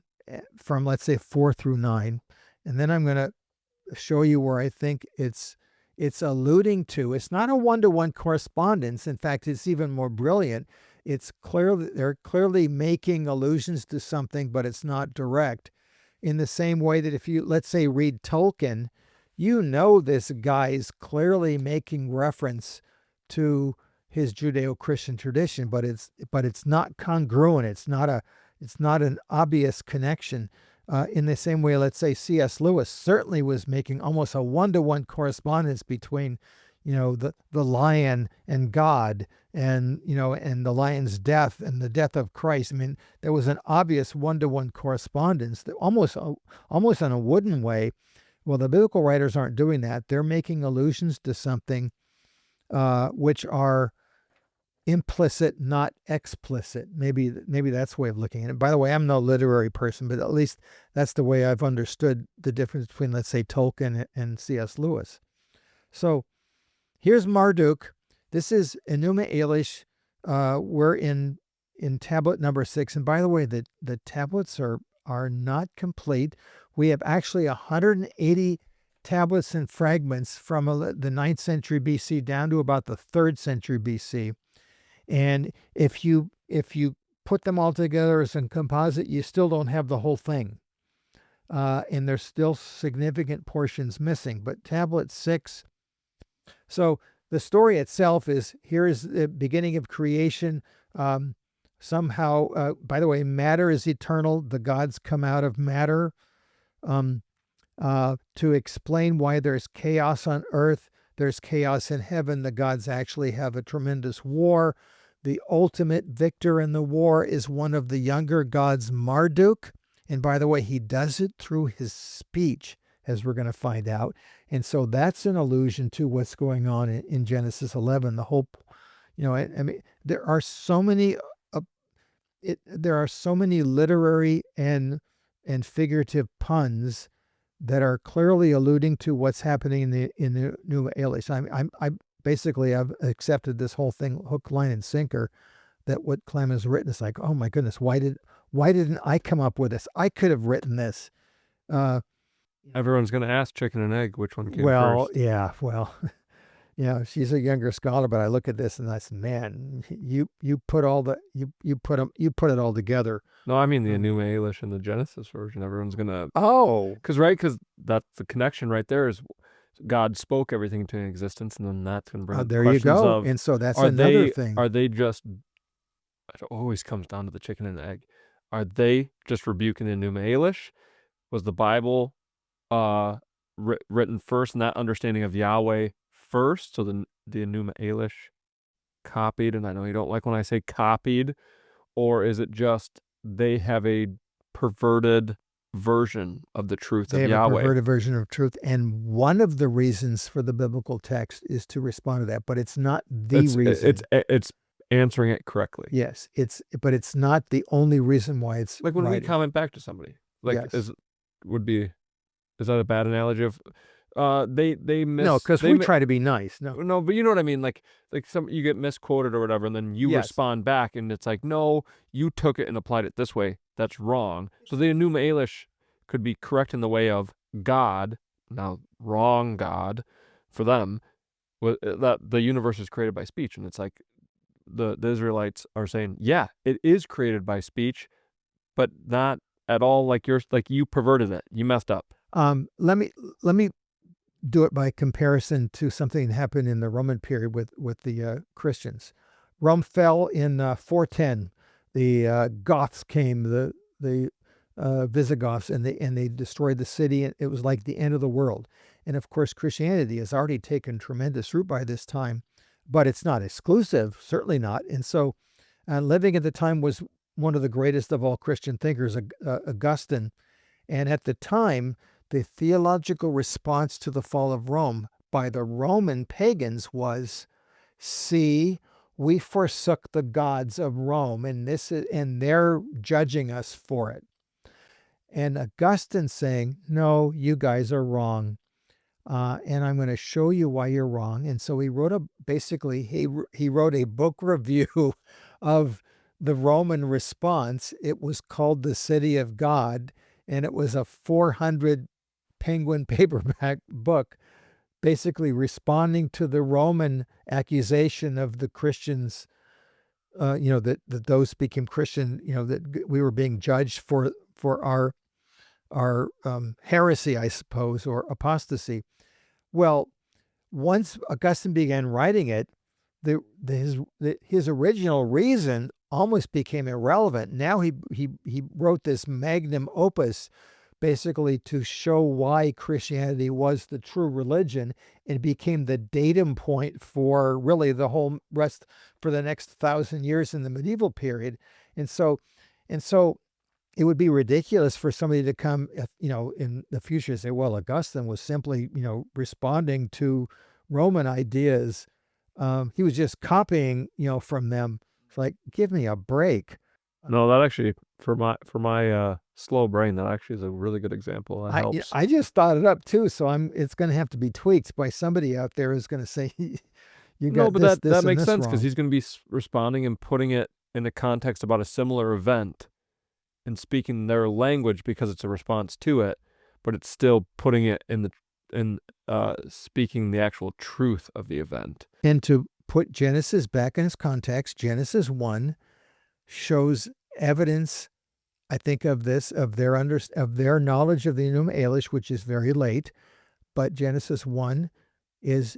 from, let's say, 4 through 9. And then I'm going to show you where I think it's alluding to. It's not a one-to-one correspondence. In fact, it's even more brilliant. It's clearly, they're clearly making allusions to something, but it's not direct. In the same way that if you, let's say, read Tolkien, this guy's clearly making reference to his Judeo-Christian tradition, but it's not congruent. It's not an obvious connection. In the same way, let's say C.S. Lewis certainly was making almost a one-to-one correspondence between, the lion and God, and the lion's death and the death of Christ. I mean, there was an obvious one-to-one correspondence that almost in a wooden way. Well, the biblical writers aren't doing that. They're making allusions to something which are implicit, not explicit. Maybe that's the way of looking at it. By the way, I'm no literary person, but at least that's the way I've understood the difference between, let's say, Tolkien and C.S. Lewis. So here's Marduk. This is Enuma Elish. We're in tablet number 6. And by the way, the tablets are not complete. We have actually 180 tablets and fragments from the 9th century BC down to about the 3rd century BC. And if you put them all together as a composite, you still don't have the whole thing. And there's still significant portions missing. But tablet 6, so the story itself is, here is the beginning of creation. Somehow, by the way, matter is eternal. The gods come out of matter to explain why there's chaos on earth. There's chaos in heaven. The gods actually have a tremendous war. The ultimate victor in the war is one of the younger gods, Marduk. And by the way, he does it through his speech, as we're going to find out. And so that's an allusion to what's going on in Genesis 11. The whole, I mean, there are so many literary and figurative puns that are clearly alluding to what's happening in the Enuma Elish. I've accepted this whole thing hook, line, and sinker, that what Clem has written is like, oh my goodness, why didn't I come up with this? I could have written this. Everyone's going to ask chicken and egg, which one came first. Well, yeah, well, Yeah, she's a younger scholar, but I look at this and I said, man, you put all the you put it all together. No, I mean the Enuma Elish and the Genesis version. Everyone's gonna Oh, because that's the connection right there. Is God spoke everything into existence, and then that's gonna bring up there you questions go. of And so that's are another they thing. are they just it always comes down to the chicken and the egg. Are they just rebuking the Enuma Elish? Was the Bible written first and that understanding of Yahweh first? So the Enuma Elish copied, and I know you don't like when I say copied, or is it just they have a perverted version of the truth They of have a Yahweh? perverted version of truth, and one of the reasons for the biblical text is to respond to that, but it's not the reason. It's answering it correctly. Yes, but it's not the only reason why it's Like when we writing. comment back to somebody, like Yes. is that a bad analogy of they miss? No, because they we mi- try to be nice. No, No, but you know what I mean. Like you get misquoted or whatever, and then you Yes. respond back, and it's like, no, you took it and applied it this way. That's wrong. So the Enuma Elish could be correct in the way of God, now wrong God, for them. That the universe is created by speech, and it's like the Israelites are saying, yeah, it is created by speech, but not at all like you perverted it. You messed up. let me do it by comparison to something that happened in the Roman period with the Christians. Rome fell in 410. The Goths came, the Visigoths, and they destroyed the city. And it was like the end of the world. And of course, Christianity has already taken tremendous root by this time, but it's not exclusive, certainly not. And so, living at the time was one of the greatest of all Christian thinkers, Augustine. And at the time, the theological response to the fall of Rome by the Roman pagans was, see, we forsook the gods of Rome, and they're judging us for it. And Augustine saying, no, you guys are wrong. And I'm going to show you why you're wrong. And so he wrote he wrote a book review of the Roman response. It was called The City of God, and it was a 400 penguin paperback book, basically responding to the Roman accusation of the Christians, that those became Christian, that we were being judged for our heresy, I suppose, or apostasy. Well, once Augustine began writing it, his original reason almost became irrelevant. Now he wrote this magnum opus, basically to show why Christianity was the true religion, and became the datum point for really the whole rest for the next 1,000 years in the medieval period. And so it would be ridiculous for somebody to come, in the future and say, well, Augustine was simply, responding to Roman ideas. He was just copying, from them. It's like, give me a break. No, that actually, for my slow brain, that actually is a really good example. That helps. I just thought it up too, so it's going to have to be tweaked by somebody out there who's going to say, you got this, that makes and sense this because wrong. he's going to be responding and putting it in a context about a similar event and speaking their language because it's a response to it, but it's still putting it in speaking the actual truth of the event. And to put Genesis back in its context, Genesis 1 shows evidence, I think, of their knowledge of the Enuma Elish, which is very late. But Genesis 1 is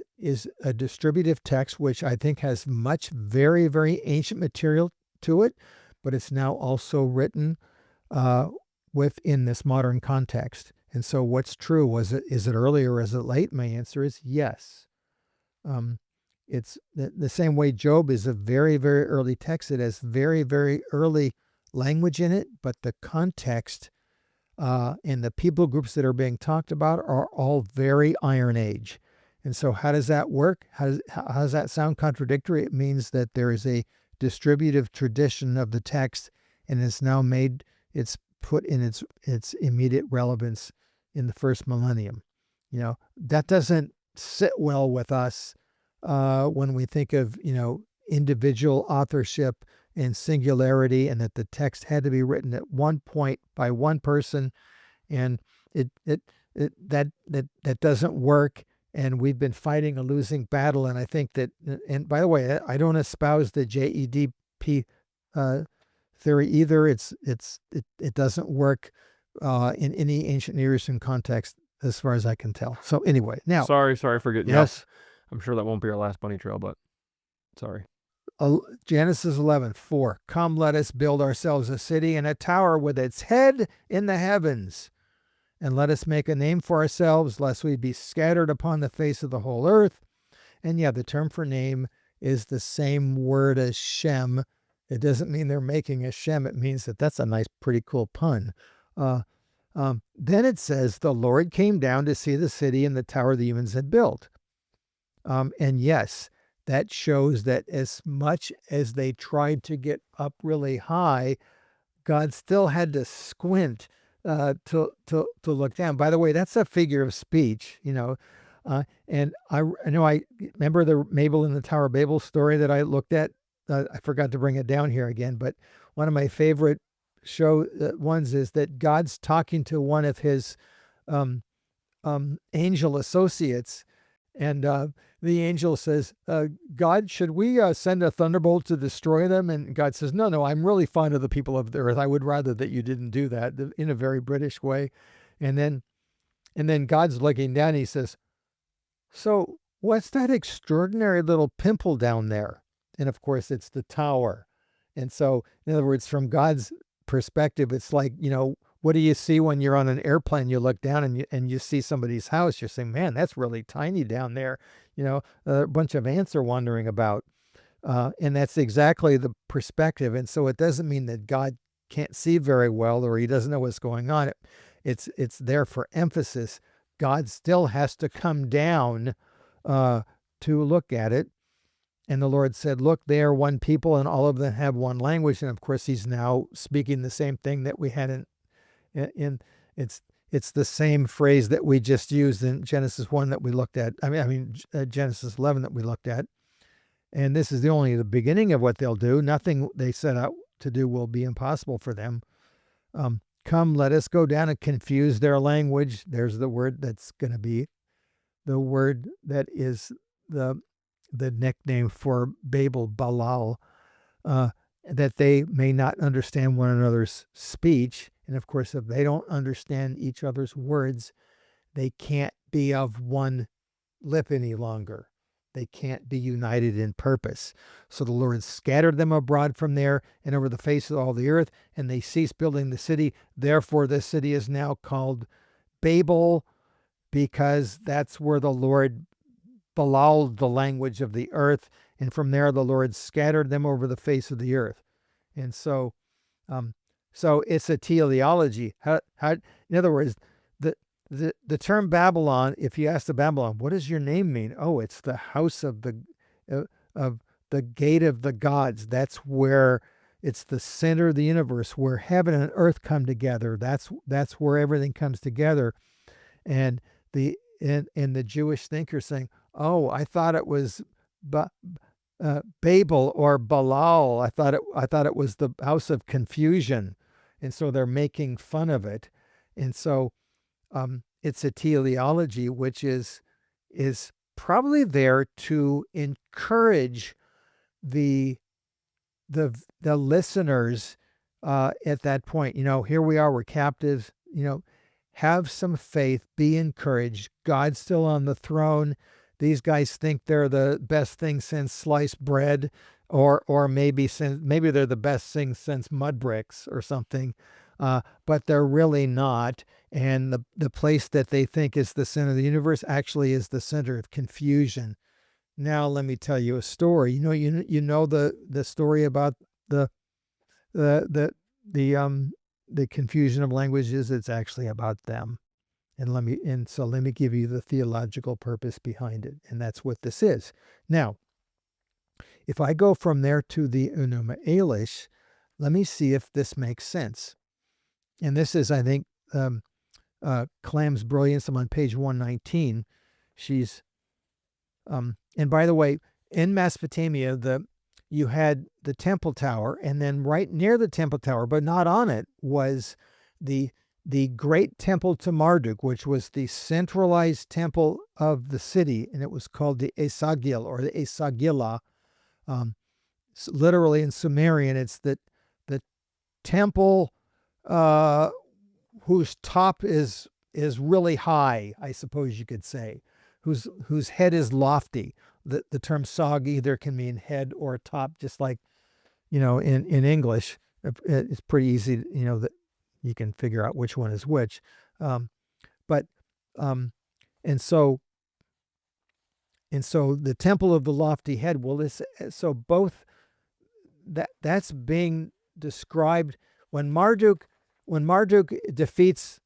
a distributive text, which I think has much very, very ancient material to it, but it's now also written within this modern context. And so what's true? Is it early or is it late? My answer is yes. It's the same way Job is a very, very early text. It has very, very early language in it, but the context and the people groups that are being talked about are all very Iron Age. And so how does that work? How does that sound contradictory? It means that there is a distributive tradition of the text, and it's put in its immediate relevance in the first millennium. That doesn't sit well with us when we think of, individual authorship and singularity, and that the text had to be written at one point by one person, and that doesn't work. and we've been fighting a losing battle. And I think that, and by the way, I don't espouse the JEDP theory either. It doesn't work in any ancient Near Eastern context as far as I can tell. So anyway, now. Sorry for getting you Yes. off. I'm sure that won't be our last bunny trail, but sorry. Genesis 11:4. Come, let us build ourselves a city and a tower with its head in the heavens. And let us make a name for ourselves, lest we be scattered upon the face of the whole earth. And yeah, the term for name is the same word as Shem. It doesn't mean they're making a Shem. It means that that's a nice, pretty cool pun. Then it says, the Lord came down to see the city and the tower the humans had built. And yes, that shows that as much as they tried to get up really high, God still had to squint to look down. By the way, that's a figure of speech, and I know I remember the Mabel in the Tower of Babel story that I looked at. I forgot to bring it down here again, but one of my favorite ones is that God's talking to one of his angel associates, and the angel says, God, should we send a thunderbolt to destroy them? And God says, no, I'm really fond of the people of the earth. I would rather that you didn't do that, in a very British way. And then God's looking down and he says, so what's that extraordinary little pimple down there? And of course, it's the tower. And so, in other words, from God's perspective, it's like, what do you see when you're on an airplane? You look down and you see somebody's house. You're saying, man, that's really tiny down there. A bunch of ants are wandering about. And that's exactly the perspective. And so it doesn't mean that God can't see very well or he doesn't know what's going on. It's there for emphasis. God still has to come down to look at it. And the Lord said, look, they are one people and all of them have one language. And of course, he's now speaking the same thing that we had it's the same phrase that we just used in Genesis 1 that we looked at. Genesis 11 that we looked at. And this is only the beginning of what they'll do. Nothing they set out to do will be impossible for them. Come, let us go down and confuse their language. There's the word that's going to be the word that is the nickname for Babel, Balal, that they may not understand one another's speech. And of course, if they don't understand each other's words, they can't be of one lip any longer. They can't be united in purpose. So the Lord scattered them abroad from there and over the face of all the earth, and they ceased building the city. Therefore, the city is now called Babel, because that's where the Lord belaled the language of the earth. And from there, the Lord scattered them over the face of the earth. And so it's a teleology. In other words, the term Babylon, if you ask the Babylon, what does your name mean? Oh, it's the house of the gate of the gods. That's where it's the center of the universe, where heaven and earth come together. That's where everything comes together. And the Jewish thinker saying, oh, I thought it was Babel or Balal. I thought it was the house of confusion. And so they're making fun of it. And so it's a teleology, which is probably there to encourage the listeners at that point. Here we are, we're captives. Have some faith, be encouraged. God's still on the throne. These guys think they're the best thing since sliced bread, or maybe they're the best thing since mud bricks or something. But they're really not. And the place that they think is the center of the universe actually is the center of confusion. Now let me tell you a story. You know the story about the confusion of languages. It's actually about them. So let me give you the theological purpose behind it. And that's what this is. Now, if I go from there to the Enuma Elish, let me see if this makes sense. And this is, I think, Clam's brilliance. I'm on page 119. She's, and by the way, in Mesopotamia, you had the temple tower, and then right near the temple tower, but not on it, was the the great temple to Marduk, which was the centralized temple of the city, and it was called the Esagil or the Esagila. Literally in Sumerian, it's the temple whose top is really high, I suppose you could say, whose head is lofty. The term sag either can mean head or top, just like, in English. It's pretty easy, that you can figure out which one is which. And so the temple of the lofty head, so both that's being described when Marduk defeats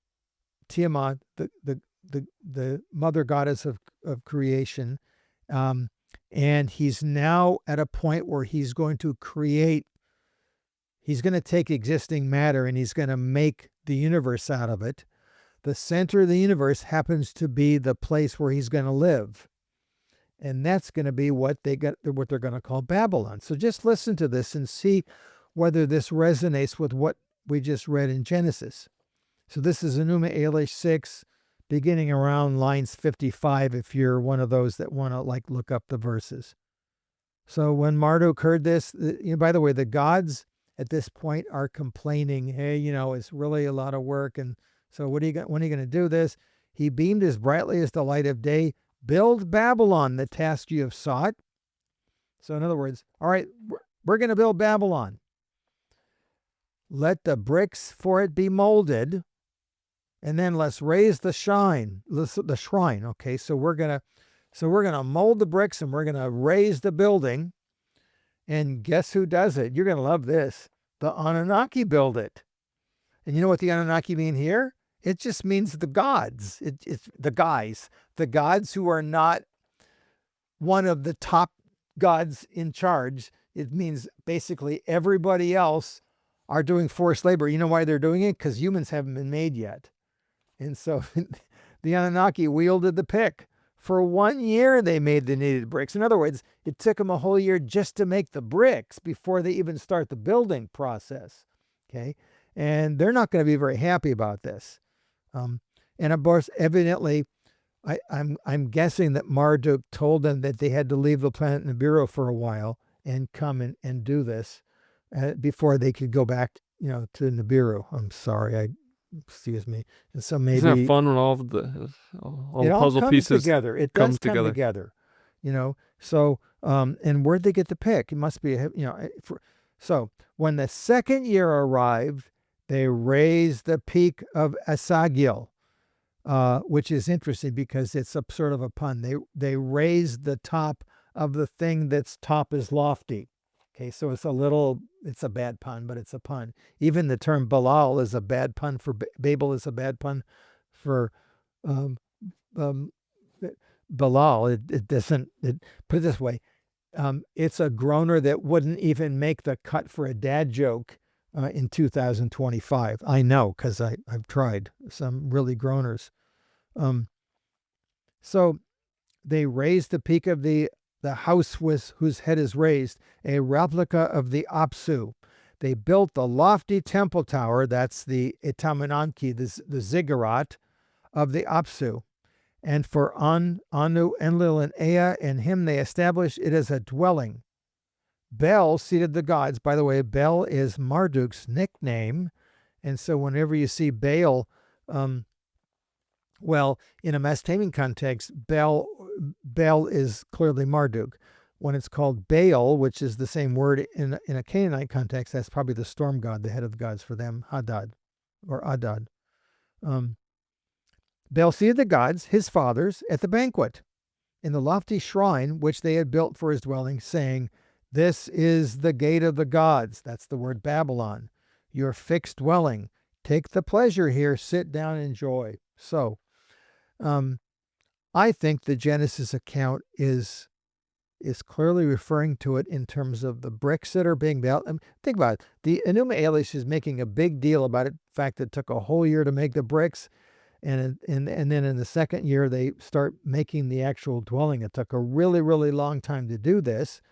Tiamat, the mother goddess of creation, and he's now at a point where he's going to take existing matter and he's going to make the universe out of it. The center of the universe happens to be the place where he's going to live. And that's going to be what they're going to call Babylon. So just listen to this and see whether this resonates with what we just read in Genesis. So this is Enuma Elish 6, beginning around lines 55, if you're one of those that want to look up the verses. So when Marduk heard this, by the way, the gods at this point are complaining, hey, it's really a lot of work. And so when are you going to do this? He beamed as brightly as the light of day. Build Babylon, the task you have sought. So in other words, all right, we're going to build Babylon. Let the bricks for it be molded, and then let's raise the shrine. Okay, so we're gonna mold the bricks and we're gonna raise the building. And guess who does it? You're gonna love this. The Anunnaki build it. And you know what the Anunnaki mean here? It just means the gods. It's the guys. The gods who are not one of the top gods in charge. It means basically everybody else are doing forced labor. You know why they're doing it? Because humans haven't been made yet. And so the Anunnaki wielded the pick. For 1 year, they made the needed bricks. In other words, it took them a whole year just to make the bricks before they even start the building process. Okay? And they're not going to be very happy about this. And of course, evidently, I'm guessing that Marduk told them that they had to leave the planet Nibiru for a while and come and do this before they could go back, to Nibiru. I'm sorry, excuse me. And so maybe isn't it fun when all the puzzle pieces together? It does come together. So and where'd they get the pick? It must be so when the second year arrived, they raised the peak of Asagil, which is interesting because it's a sort of a pun. They raised the top of the thing that's top is lofty. Okay, so it's a bad pun, but it's a pun. Even the term Balal is a bad pun for Babel is a bad pun for Balal. It doesn't. Put it this way, it's a groaner that wouldn't even make the cut for a dad joke in 2025. I know because I've tried some really groaners. So they raised the peak of the house whose head is raised, a replica of the Apsu. They built the lofty temple tower, that's the Itamananki, the ziggurat of the Apsu. And for Anu, Enlil, and Ea, and him they established it as a dwelling. Bel seated the gods. By the way, Bel is Marduk's nickname. And so whenever you see Baal, in a Mesopotamian context, Bel is clearly Marduk. When it's called Baal, which is the same word in a Canaanite context, that's probably the storm god, the head of the gods for them, Hadad or Adad. Baal seated the gods, his fathers, at the banquet in the lofty shrine which they had built for his dwelling, saying, "This is the gate of the gods." That's the word Babylon. Your fixed dwelling. Take the pleasure here. Sit down and enjoy. So, I think the Genesis account is clearly referring to it in terms of the bricks that are being built. Think about it. The Enuma Elish is making a big deal about it. The fact that it took a whole year to make the bricks, and then in the second year they start making the actual dwelling. It took a really, really long time to do this.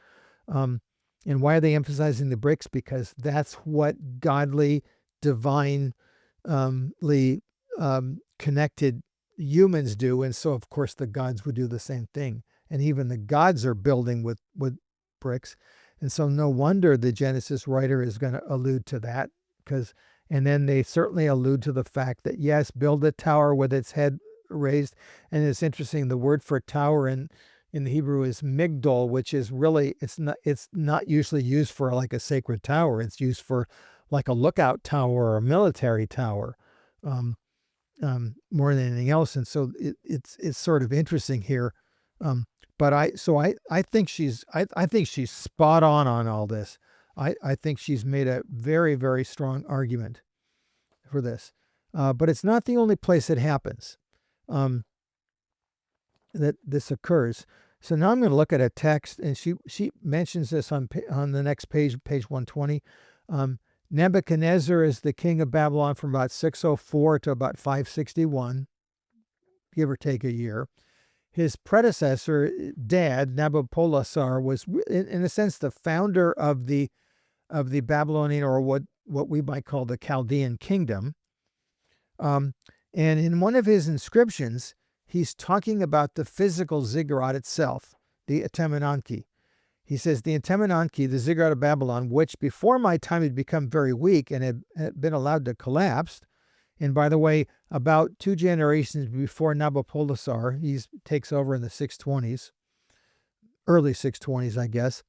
And why are they emphasizing the bricks? Because that's what godly, divine connected humans do, and so of course the gods would do the same thing. And even the gods are building with bricks, and so no wonder the Genesis writer is going to allude to that, and then they certainly allude to the fact that yes, build a tower with its head raised. And it's interesting, the word for tower in the Hebrew is migdol, which is really, it's not usually used for like a sacred tower. It's used for like a lookout tower or a military tower, more than anything else. And so it's sort of interesting here. But I think she's spot on all this. I think she's made a very, very strong argument for this. But it's not the only place it happens that this occurs. So now I'm going to look at a text, and she mentions this on the next page, page 120. Nebuchadnezzar is the king of Babylon from about 604 to about 561, give or take a year. His predecessor, dad, Nabopolassar, was in a sense the founder of the Babylonian, or what we might call the Chaldean kingdom. And in one of his inscriptions, he's talking about the physical ziggurat itself, the Temenanki. He says, the Temenanki, the ziggurat of Babylon, which before my time had become very weak and had been allowed to collapse. And by the way, about 2 generations before Nabopolassar, he takes over in the 620s, early 620s, I guess,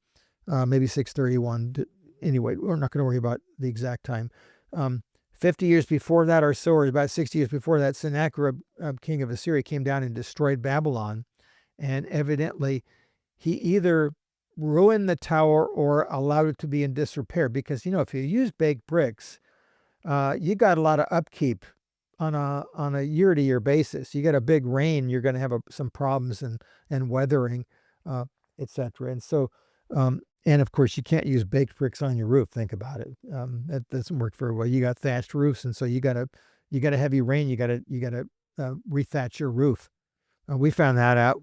maybe 631. Anyway, we're not going to worry about the exact time. 50 years before that or so, or about 60 years before that, Sennacherib, king of Assyria, came down and destroyed Babylon. And evidently, he either ruined the tower or allowed it to be in disrepair. Because, if you use baked bricks, you got a lot of upkeep on a year-to-year basis. You get a big rain, you're going to have some problems and weathering, etc. And so, and of course, you can't use baked bricks on your roof. Think about it. That doesn't work very well. You got thatched roofs, and so you got a heavy rain. You got to rethatch your roof. We found that out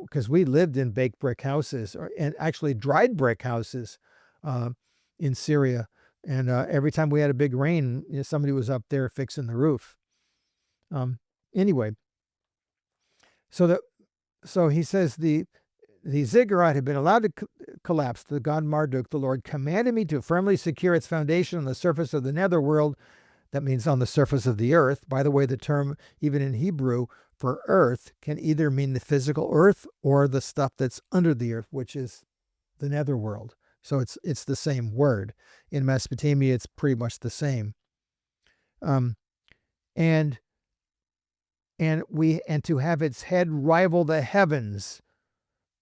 because we lived in baked brick houses, and actually dried brick houses in Syria. And every time we had a big rain, somebody was up there fixing the roof. Anyway, so he says the ziggurat had been allowed to collapse. The god Marduk, the Lord, commanded me to firmly secure its foundation on the surface of the netherworld. That means on the surface of the earth. By the way, the term, even in Hebrew, for earth can either mean the physical earth or the stuff that's under the earth, which is the netherworld. So it's the same word. In Mesopotamia, it's pretty much the same. And to have its head rival the heavens.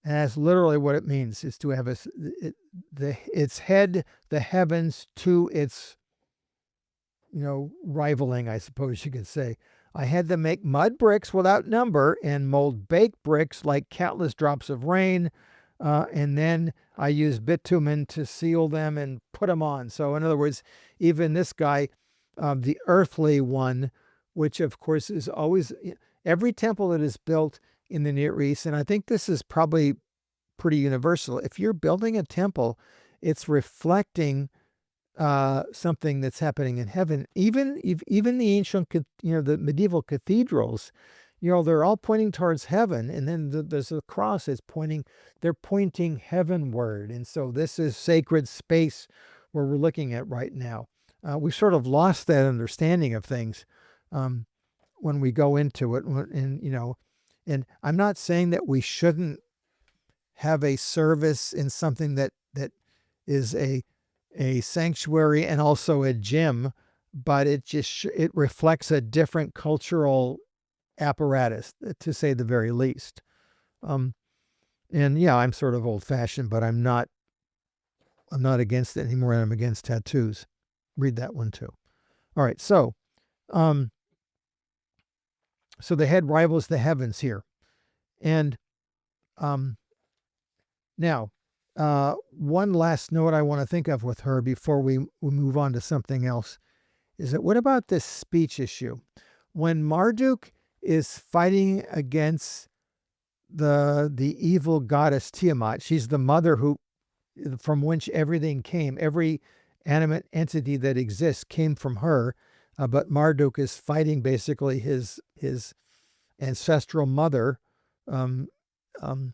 And that's literally what it means, is to have its head, the heavens, to its, rivaling, I suppose you could say. I had them make mud bricks without number and mold baked bricks like countless drops of rain. And then I used bitumen to seal them and put them on. So in other words, even this guy, the earthly one, which of course is always, every temple that is built in the Near East, and I think this is probably pretty universal. If you're building a temple, it's reflecting something that's happening in heaven. Even the ancient, the medieval cathedrals, they're all pointing towards heaven, and then there's a cross that's they're pointing heavenward. And so this is sacred space where we're looking at right now. We sort of lost that understanding of things when we go into it, and I'm not saying that we shouldn't have a service in something that is a sanctuary and also a gym, but it reflects a different cultural apparatus, to say the very least. And yeah, I'm sort of old-fashioned, but I'm not against it anymore. I'm against tattoos. Read that one too. All right, so the head rivals the heavens here. And now, one last note I want to think of with her before we move on to something else is that, what about this speech issue? When Marduk is fighting against the evil goddess Tiamat, she's the mother from which everything came. Every animate entity that exists came from her. but Marduk is fighting basically his ancestral mother. Um, um,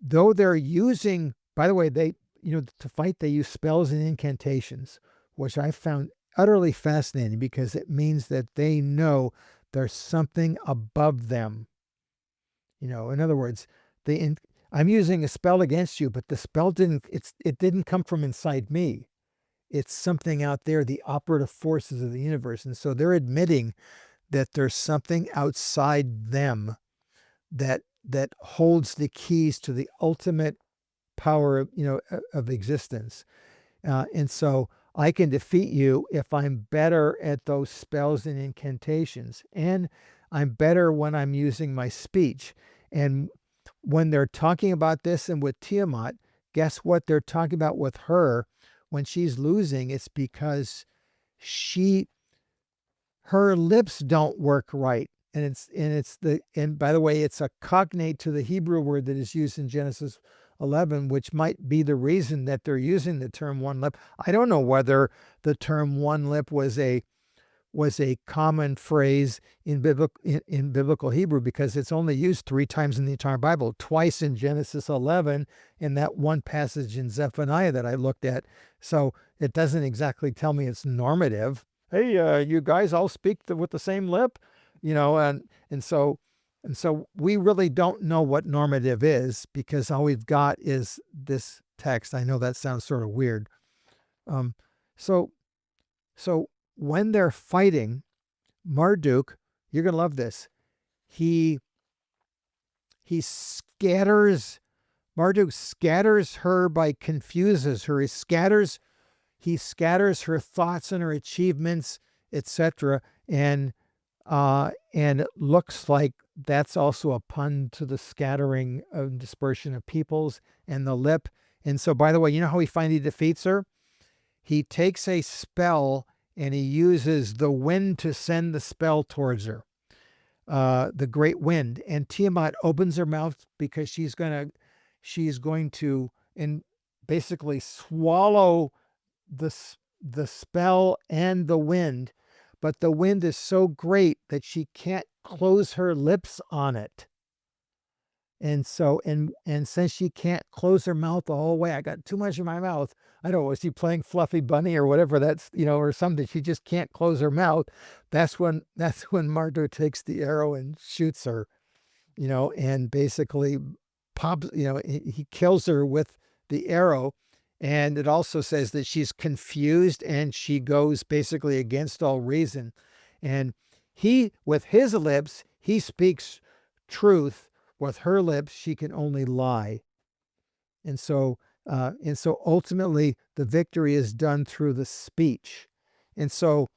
though they're using, by the way, to fight, they use spells and incantations, which I found utterly fascinating because it means that they know there's something above them. In other words, I'm using a spell against you, but the spell it didn't come from inside me. It's something out there, the operative forces of the universe. And so they're admitting that there's something outside them that holds the keys to the ultimate power of existence. And so I can defeat you if I'm better at those spells and incantations. And I'm better when I'm using my speech. And when they're talking about this and with Tiamat, guess what they're talking about with her when she's losing? It's because her lips don't work right. And by the way, it's a cognate to the Hebrew word that is used in Genesis 11, which might be the reason that they're using the term one lip. I don't know whether the term one lip was a common phrase in biblical Hebrew, because it's only used 3 times in the entire Bible, twice in Genesis 11 and that one passage in Zephaniah that I looked at. So it doesn't exactly tell me it's normative. Hey, you guys all speak with the same lip, and so we really don't know what normative is, because all we've got is this text. I know that sounds sort of weird. So when they're fighting, Marduk, you're going to love this. Marduk scatters her confuses her. He scatters her thoughts and her achievements, etc. And it looks like that's also a pun to the scattering and dispersion of peoples and the lip. And so, by the way, you know how he finally defeats her? He takes a spell and he uses the wind to send the spell towards her, the great wind. And Tiamat opens her mouth because she's going to and basically swallow the spell and the wind, but the wind is so great that she can't close her lips on it. And so, and since she can't close her mouth the whole way, I got too much in my mouth. I don't know, was she playing Fluffy Bunny or whatever? That's, or something. She just can't close her mouth. That's when Marduk takes the arrow and shoots her, and basically pops, he kills her with the arrow. And it also says that she's confused and she goes basically against all reason. And he, with his lips, he speaks truth. With her lips, she can only lie. And so ultimately, the victory is done through the speech. And so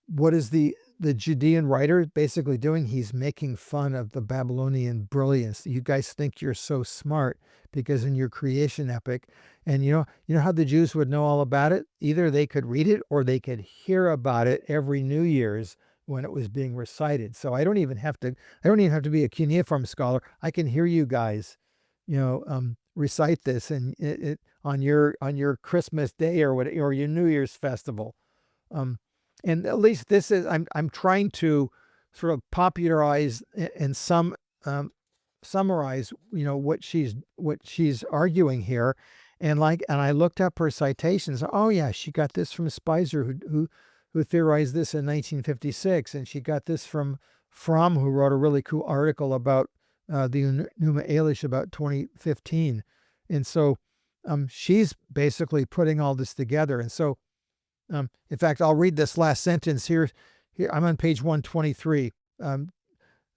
what is the Judean writer basically doing? He's making fun of the Babylonian brilliance. You guys think you're so smart because in your creation epic, and you know how the Jews would know all about it? Either they could read it or they could hear about it every New Year's when it was being recited. So I don't even have to be a cuneiform scholar. I can hear you guys, recite this and it on your Christmas day or your New Year's festival. And at least this is, I'm trying to sort of popularize and summarize, what she's arguing here. And I looked up her citations. Oh yeah, she got this from Spicer, who theorized this in 1956. And she got this from Fromm, who wrote a really cool article about the Enuma Elish about 2015. And so she's basically putting all this together. And so, in fact, I'll read this last sentence here. I'm on page 123.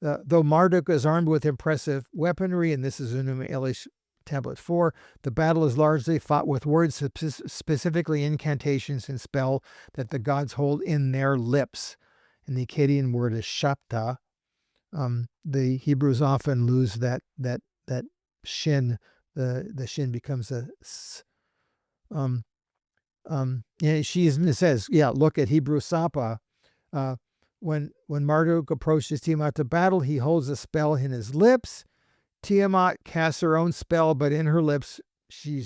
Though Marduk is armed with impressive weaponry, and this is Enuma Elish Tablet 4, the battle is largely fought with words, specifically incantations and spell that the gods hold in their lips. And the Akkadian word is shapta. The Hebrews often lose that shin. The shin becomes a s. It says, look at Hebrew Sapa. When Marduk approaches Tiamat to battle, he holds a spell in his lips. Tiamat casts her own spell, but in her lips she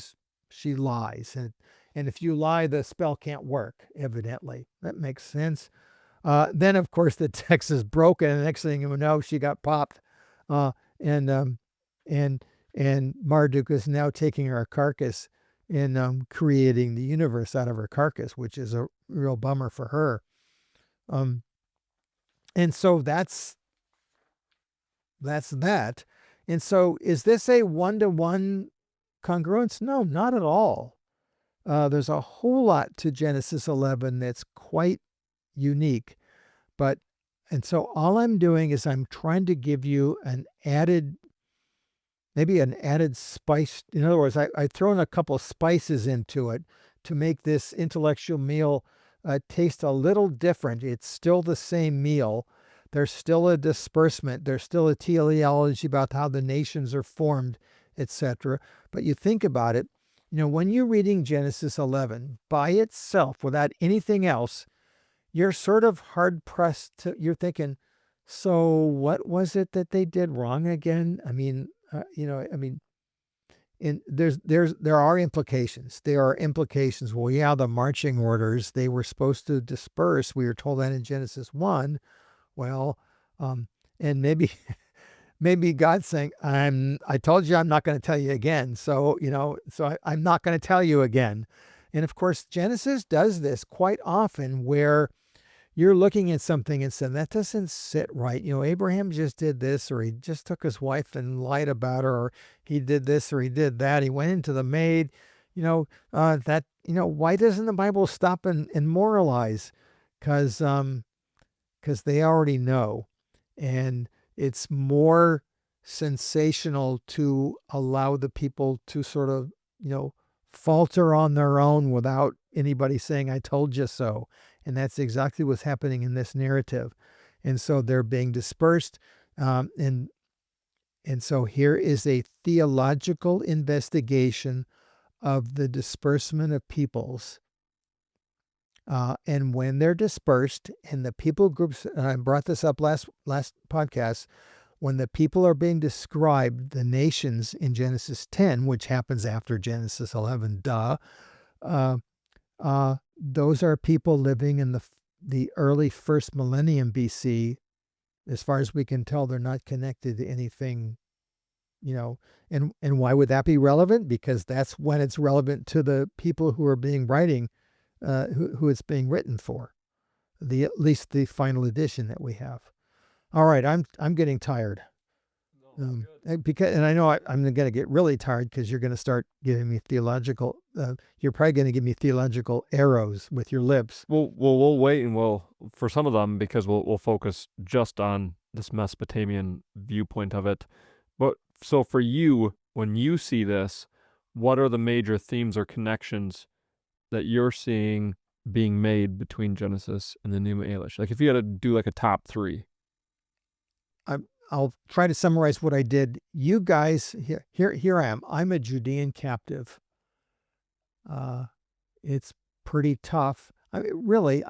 lies. And if you lie, the spell can't work, evidently. That makes sense. Then, of course, the text is broken, and the next thing you know, she got popped. Uh, and, um, and, and Marduk is now taking her carcass and creating the universe out of her carcass, which is a real bummer for her. And so that's that. And so is this a one-to-one congruence? No, not at all. There's a whole lot to Genesis 11 that's quite unique. And so all I'm doing is I'm trying to give you maybe an added spice. In other words, I throw in a couple of spices into it to make this intellectual meal taste a little different. It's still the same meal. There's still a disbursement. There's still a teleology about how the nations are formed, etc. But you think about it, when you're reading Genesis 11 by itself without anything else, you're sort of hard-pressed you're thinking, so what was it that they did wrong again? And there are implications. There are implications. Well, yeah, the marching orders, they were supposed to disperse. We were told that in Genesis 1. Well, and maybe God's saying, I told you I'm not going to tell you again. So, I'm not going to tell you again. And of course, Genesis does this quite often where you're looking at something and saying, that doesn't sit right. Abraham just did this, or he just took his wife and lied about her, or he did this, or he did that. He went into the maid, why doesn't the Bible stop and moralize? Because they already know. And it's more sensational to allow the people to sort of, falter on their own without anybody saying, I told you so. And that's exactly what's happening in this narrative. And so they're being dispersed. And so here is a theological investigation of the disbursement of peoples. And when they're dispersed, and the people groups, and I brought this up last podcast, when the people are being described, the nations in Genesis 10, which happens after Genesis 11, those are people living in the early first millennium BC. As far as we can tell, they're not connected to anything, and why would that be relevant? Because that's when it's relevant to the people who are being writing, who it's being written for, at least the final edition that we have. All right, I'm getting tired. And I know I'm going to get really tired because you're going to start giving me theological. You're probably going to give me theological arrows with your lips. We'll wait and for some of them, because we'll focus just on this Mesopotamian viewpoint of it. But so for you, when you see this, what are the major themes or connections that you're seeing being made between Genesis and the Enuma Elish? Like if you had to do like a top 3. I'll try to summarize what I did. You guys, here I am. I'm a Judean captive. It's pretty tough. I mean, really,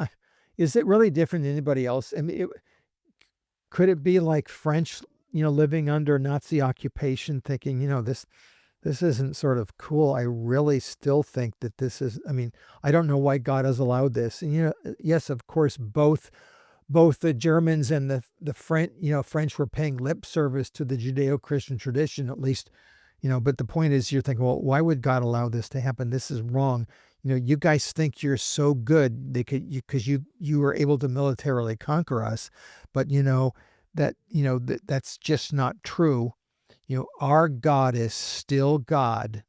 is it really different than anybody else? I mean, could it be like French, living under Nazi occupation, thinking, this isn't sort of cool. I really still think that this is. I mean, I don't know why God has allowed this. And yes, of course, both the Germans and the French were paying lip service to the Judeo-Christian tradition, at least, but the point is, you're thinking, well, why would God allow this to happen? This is wrong. You guys think you're so good because you were able to militarily conquer us, but that's just not true. Our God is still God.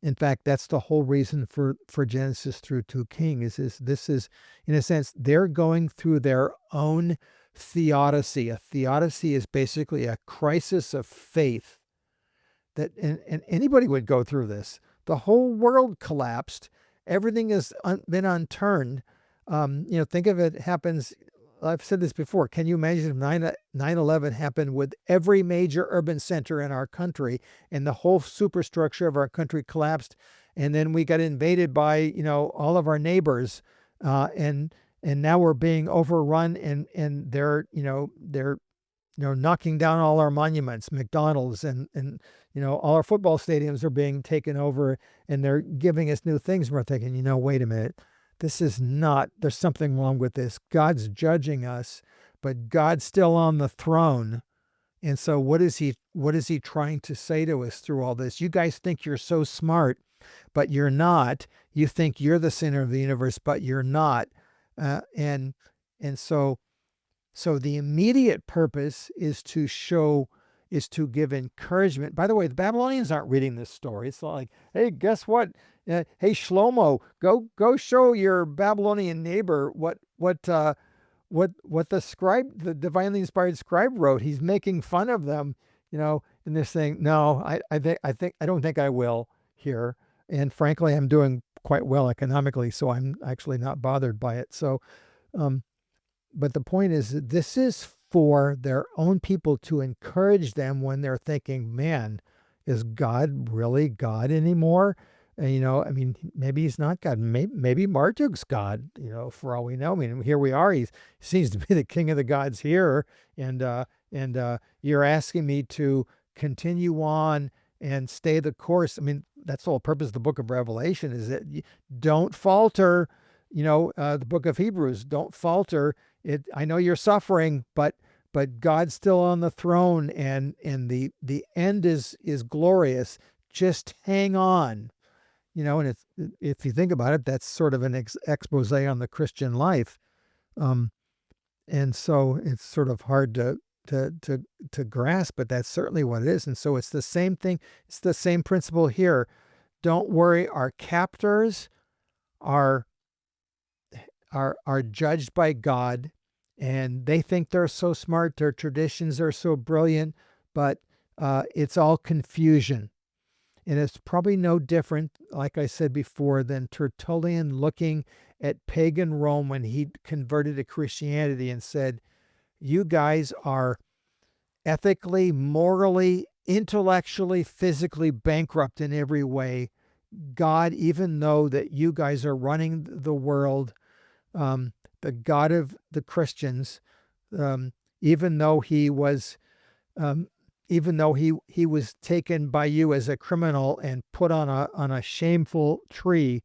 In fact, that's the whole reason for Genesis through 2 Kings this is, in a sense, they're going through their own theodicy. A theodicy is basically a crisis of faith that, and anybody would go through this. The whole world collapsed. Everything has been unturned. Think of it happens. I've said this before. Can you imagine if 9/11 happened with every major urban center in our country and the whole superstructure of our country collapsed, and then we got invaded by all of our neighbors, and now we're being overrun, and they're knocking down all our monuments, McDonald's, and all our football stadiums are being taken over, and they're giving us new things. And we're thinking, wait a minute, this is not. There's something wrong with this. God's judging us, but God's still on the throne. And so, what is he trying to say to us through all this? You guys think you're so smart, but you're not. You think you're the center of the universe, but you're not. And so the immediate purpose is to give encouragement. By the way, the Babylonians aren't reading this story. It's not like, hey, guess what? Hey, Shlomo, go show your Babylonian neighbor what the divinely inspired scribe wrote. He's making fun of them, and they're saying, no, I don't think I will here. And frankly, I'm doing quite well economically, so I'm actually not bothered by it. So, but the point is that this is for their own people, to encourage them when they're thinking, man, is God really God anymore? And, maybe he's not God. Maybe Marduk's God, for all we know. I mean, here we are. He seems to be the king of the gods here. And you're asking me to continue on and stay the course. I mean, that's the whole purpose of the book of Revelation, is that you don't falter. The book of Hebrews, don't falter. I know you're suffering, but God's still on the throne, and the end is glorious. Just hang on. And if you think about it, that's sort of an expose on the Christian life. And so it's sort of hard to grasp, but that's certainly what it is. And so it's the same thing. It's the same principle here. Don't worry, our captors are judged by God, and they think they're so smart, their traditions are so brilliant, but it's all confusion. And it's probably no different, like I said before, than Tertullian looking at pagan Rome when he converted to Christianity and said, you guys are ethically, morally, intellectually, physically bankrupt in every way. God, even though that you guys are running the world, the God of the Christians, even though he was taken by you as a criminal and put on a shameful tree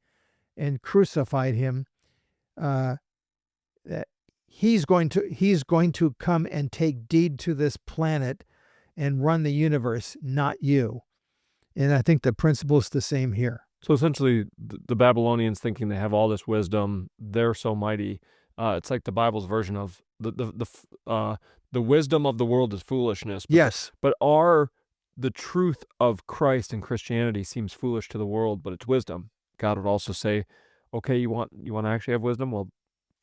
and crucified him, that he's going to come and take deed to this planet and run the universe, not you. And I think the principle is the same here. So essentially, the Babylonians thinking they have all this wisdom, they're so mighty. It's like the Bible's version of the wisdom of the world is foolishness. Yes. But the truth of Christ and Christianity seems foolish to the world, but it's wisdom. God would also say, okay, you want to actually have wisdom? Well,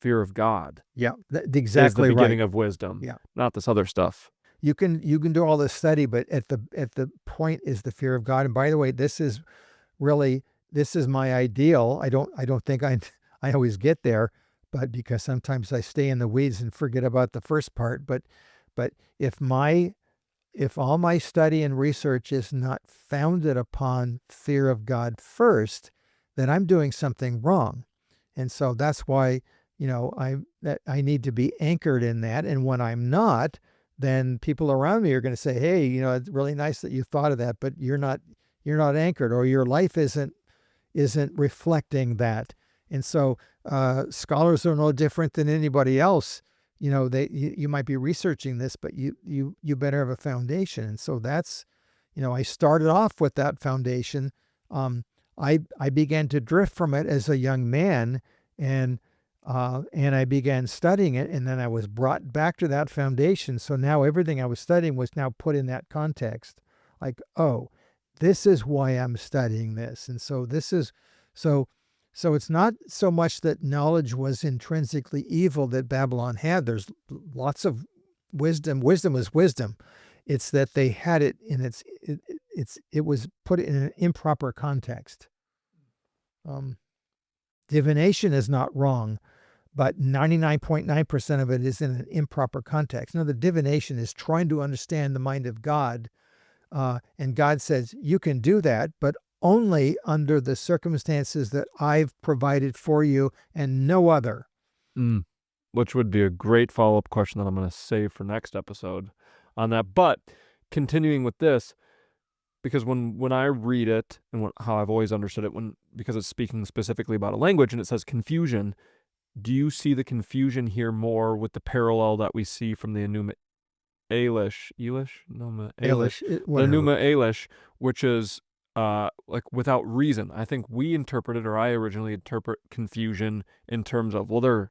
fear of God. Yeah, exactly is the beginning right. of wisdom. Yeah. Not this other stuff. You can do all this study, but at the point is the fear of God. And by the way, this is my ideal. I don't think I always get there, but because sometimes I stay in the weeds and forget about the first part. But if all my study and research is not founded upon fear of God first, then I'm doing something wrong. And so that's why, I need to be anchored in that. And when I'm not, then people around me are going to say, hey, it's really nice that you thought of that, but you're not anchored, or your life isn't reflecting that. And so scholars are no different than anybody else. You might be researching this, but you better have a foundation. And so that's, I started off with that foundation. I began to drift from it as a young man, and I began studying it, and then I was brought back to that foundation. So now everything I was studying was now put in that context. Like, oh, this is why I'm studying this. And so so it's not so much that knowledge was intrinsically evil that Babylon had. There's lots of wisdom. Wisdom is wisdom. It's that they had it in it was put in an improper context. Divination is not wrong, but 99.9% of it is in an improper context. Now, the divination is trying to understand the mind of God, and God says, you can do that, but only under the circumstances that I've provided for you and no other. Which would be a great follow-up question that I'm going to save for next episode. on that. But continuing with this, because when I read it and how I've always understood it, because it's speaking specifically about a language and it says confusion, do you see the confusion here more with the parallel that we see from the Enuma Elish, Enuma Elish, the whatever. Enuma Elish, which is like without reason? I think we interpreted, or I originally interpret confusion in terms of, well,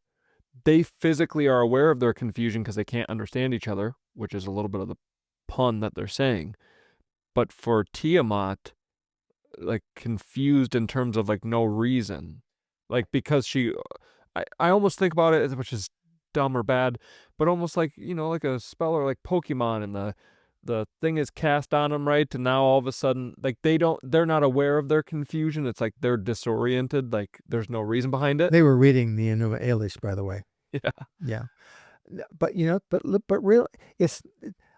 they physically are aware of their confusion because they can't understand each other, which is a little bit of the pun that they're saying. But for Tiamat, like confused in terms of like no reason, like because I almost think about it, which is dumb or bad, but almost like, like a spell or like Pokemon, and the thing is cast on them, right? And now all of a sudden, like they're not aware of their confusion. It's like they're disoriented, like there's no reason behind it. They were reading the Enuma Elish, by the way. Yeah. Yeah. But, but really,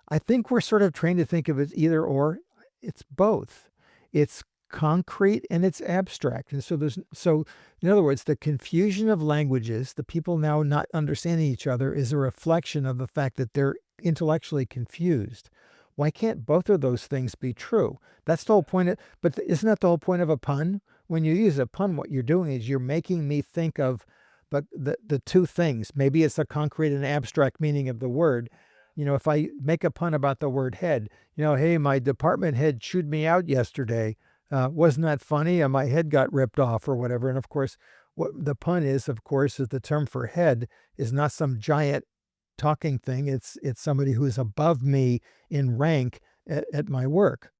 I think we're sort of trained to think of it as either or. It's both. It's concrete and it's abstract. And so in other words, the confusion of languages, the people now not understanding each other, is a reflection of the fact that they're intellectually confused. Why can't both of those things be true? That's the whole point. But isn't that the whole point of a pun? When you use a pun, what you're doing is you're making me think of the two things. Maybe it's the concrete and abstract meaning of the word. If I make a pun about the word head, hey, my department head chewed me out yesterday. Wasn't that funny? My head got ripped off or whatever. And of course, what the pun is, of course, is the term for head is not some giant talking thing. It's somebody who is above me in rank at my work.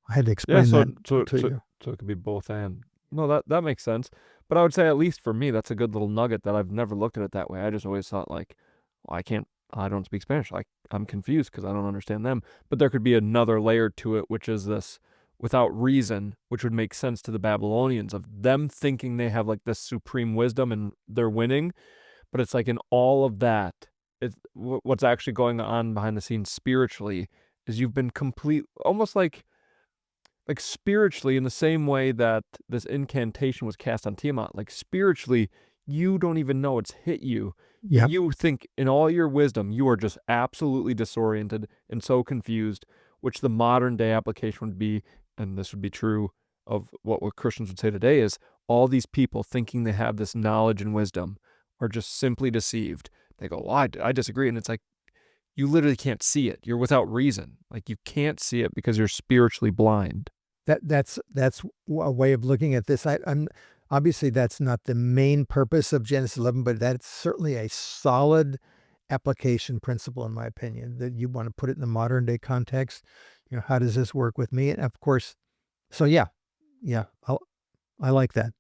I had to explain that to you. So it could be both and. No, that makes sense. But I would say, at least for me, that's a good little nugget that I've never looked at it that way. I just always thought like, well, I don't speak Spanish. I'm confused because I don't understand them. But there could be another layer to it, which is this without reason, which would make sense to the Babylonians, of them thinking they have like this supreme wisdom and they're winning. But it's like in all of that, what's actually going on behind the scenes spiritually is you've been almost like spiritually, in the same way that this incantation was cast on Tiamat, like spiritually, you don't even know it's hit you. Yep. You think in all your wisdom, you are just absolutely disoriented and so confused, which the modern day application would be, and this would be true of what Christians would say today, is all these people thinking they have this knowledge and wisdom are just simply deceived. They go, well, I disagree. And it's like, you literally can't see it. You're without reason. Like you can't see it because you're spiritually blind. That's a way of looking at this. I'm obviously that's not the main purpose of Genesis 11, but that's certainly a solid application principle, in my opinion, that you want to put it in the modern day context. How does this work with me? And of course, so yeah, I like that.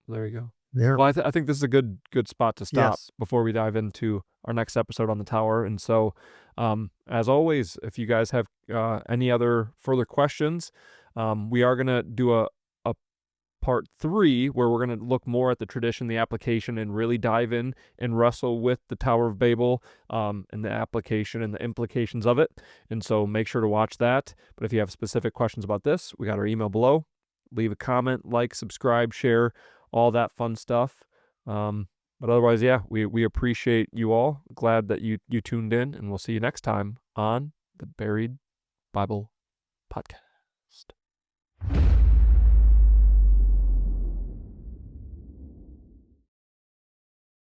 There you go. There. Well, I think this is a good spot to stop Yes. before we dive into our next episode on the tower. And so, as always, if you guys have any other further questions, we are going to do a part 3 where we're going to look more at the tradition, the application, and really dive in and wrestle with the Tower of Babel and the application and the implications of it. And so make sure to watch that. But if you have specific questions about this, we got our email below. Leave a comment, like, subscribe, share, all that fun stuff. But otherwise, yeah, we appreciate you all. Glad that you tuned in, and we'll see you next time on the Buried Bible Podcast.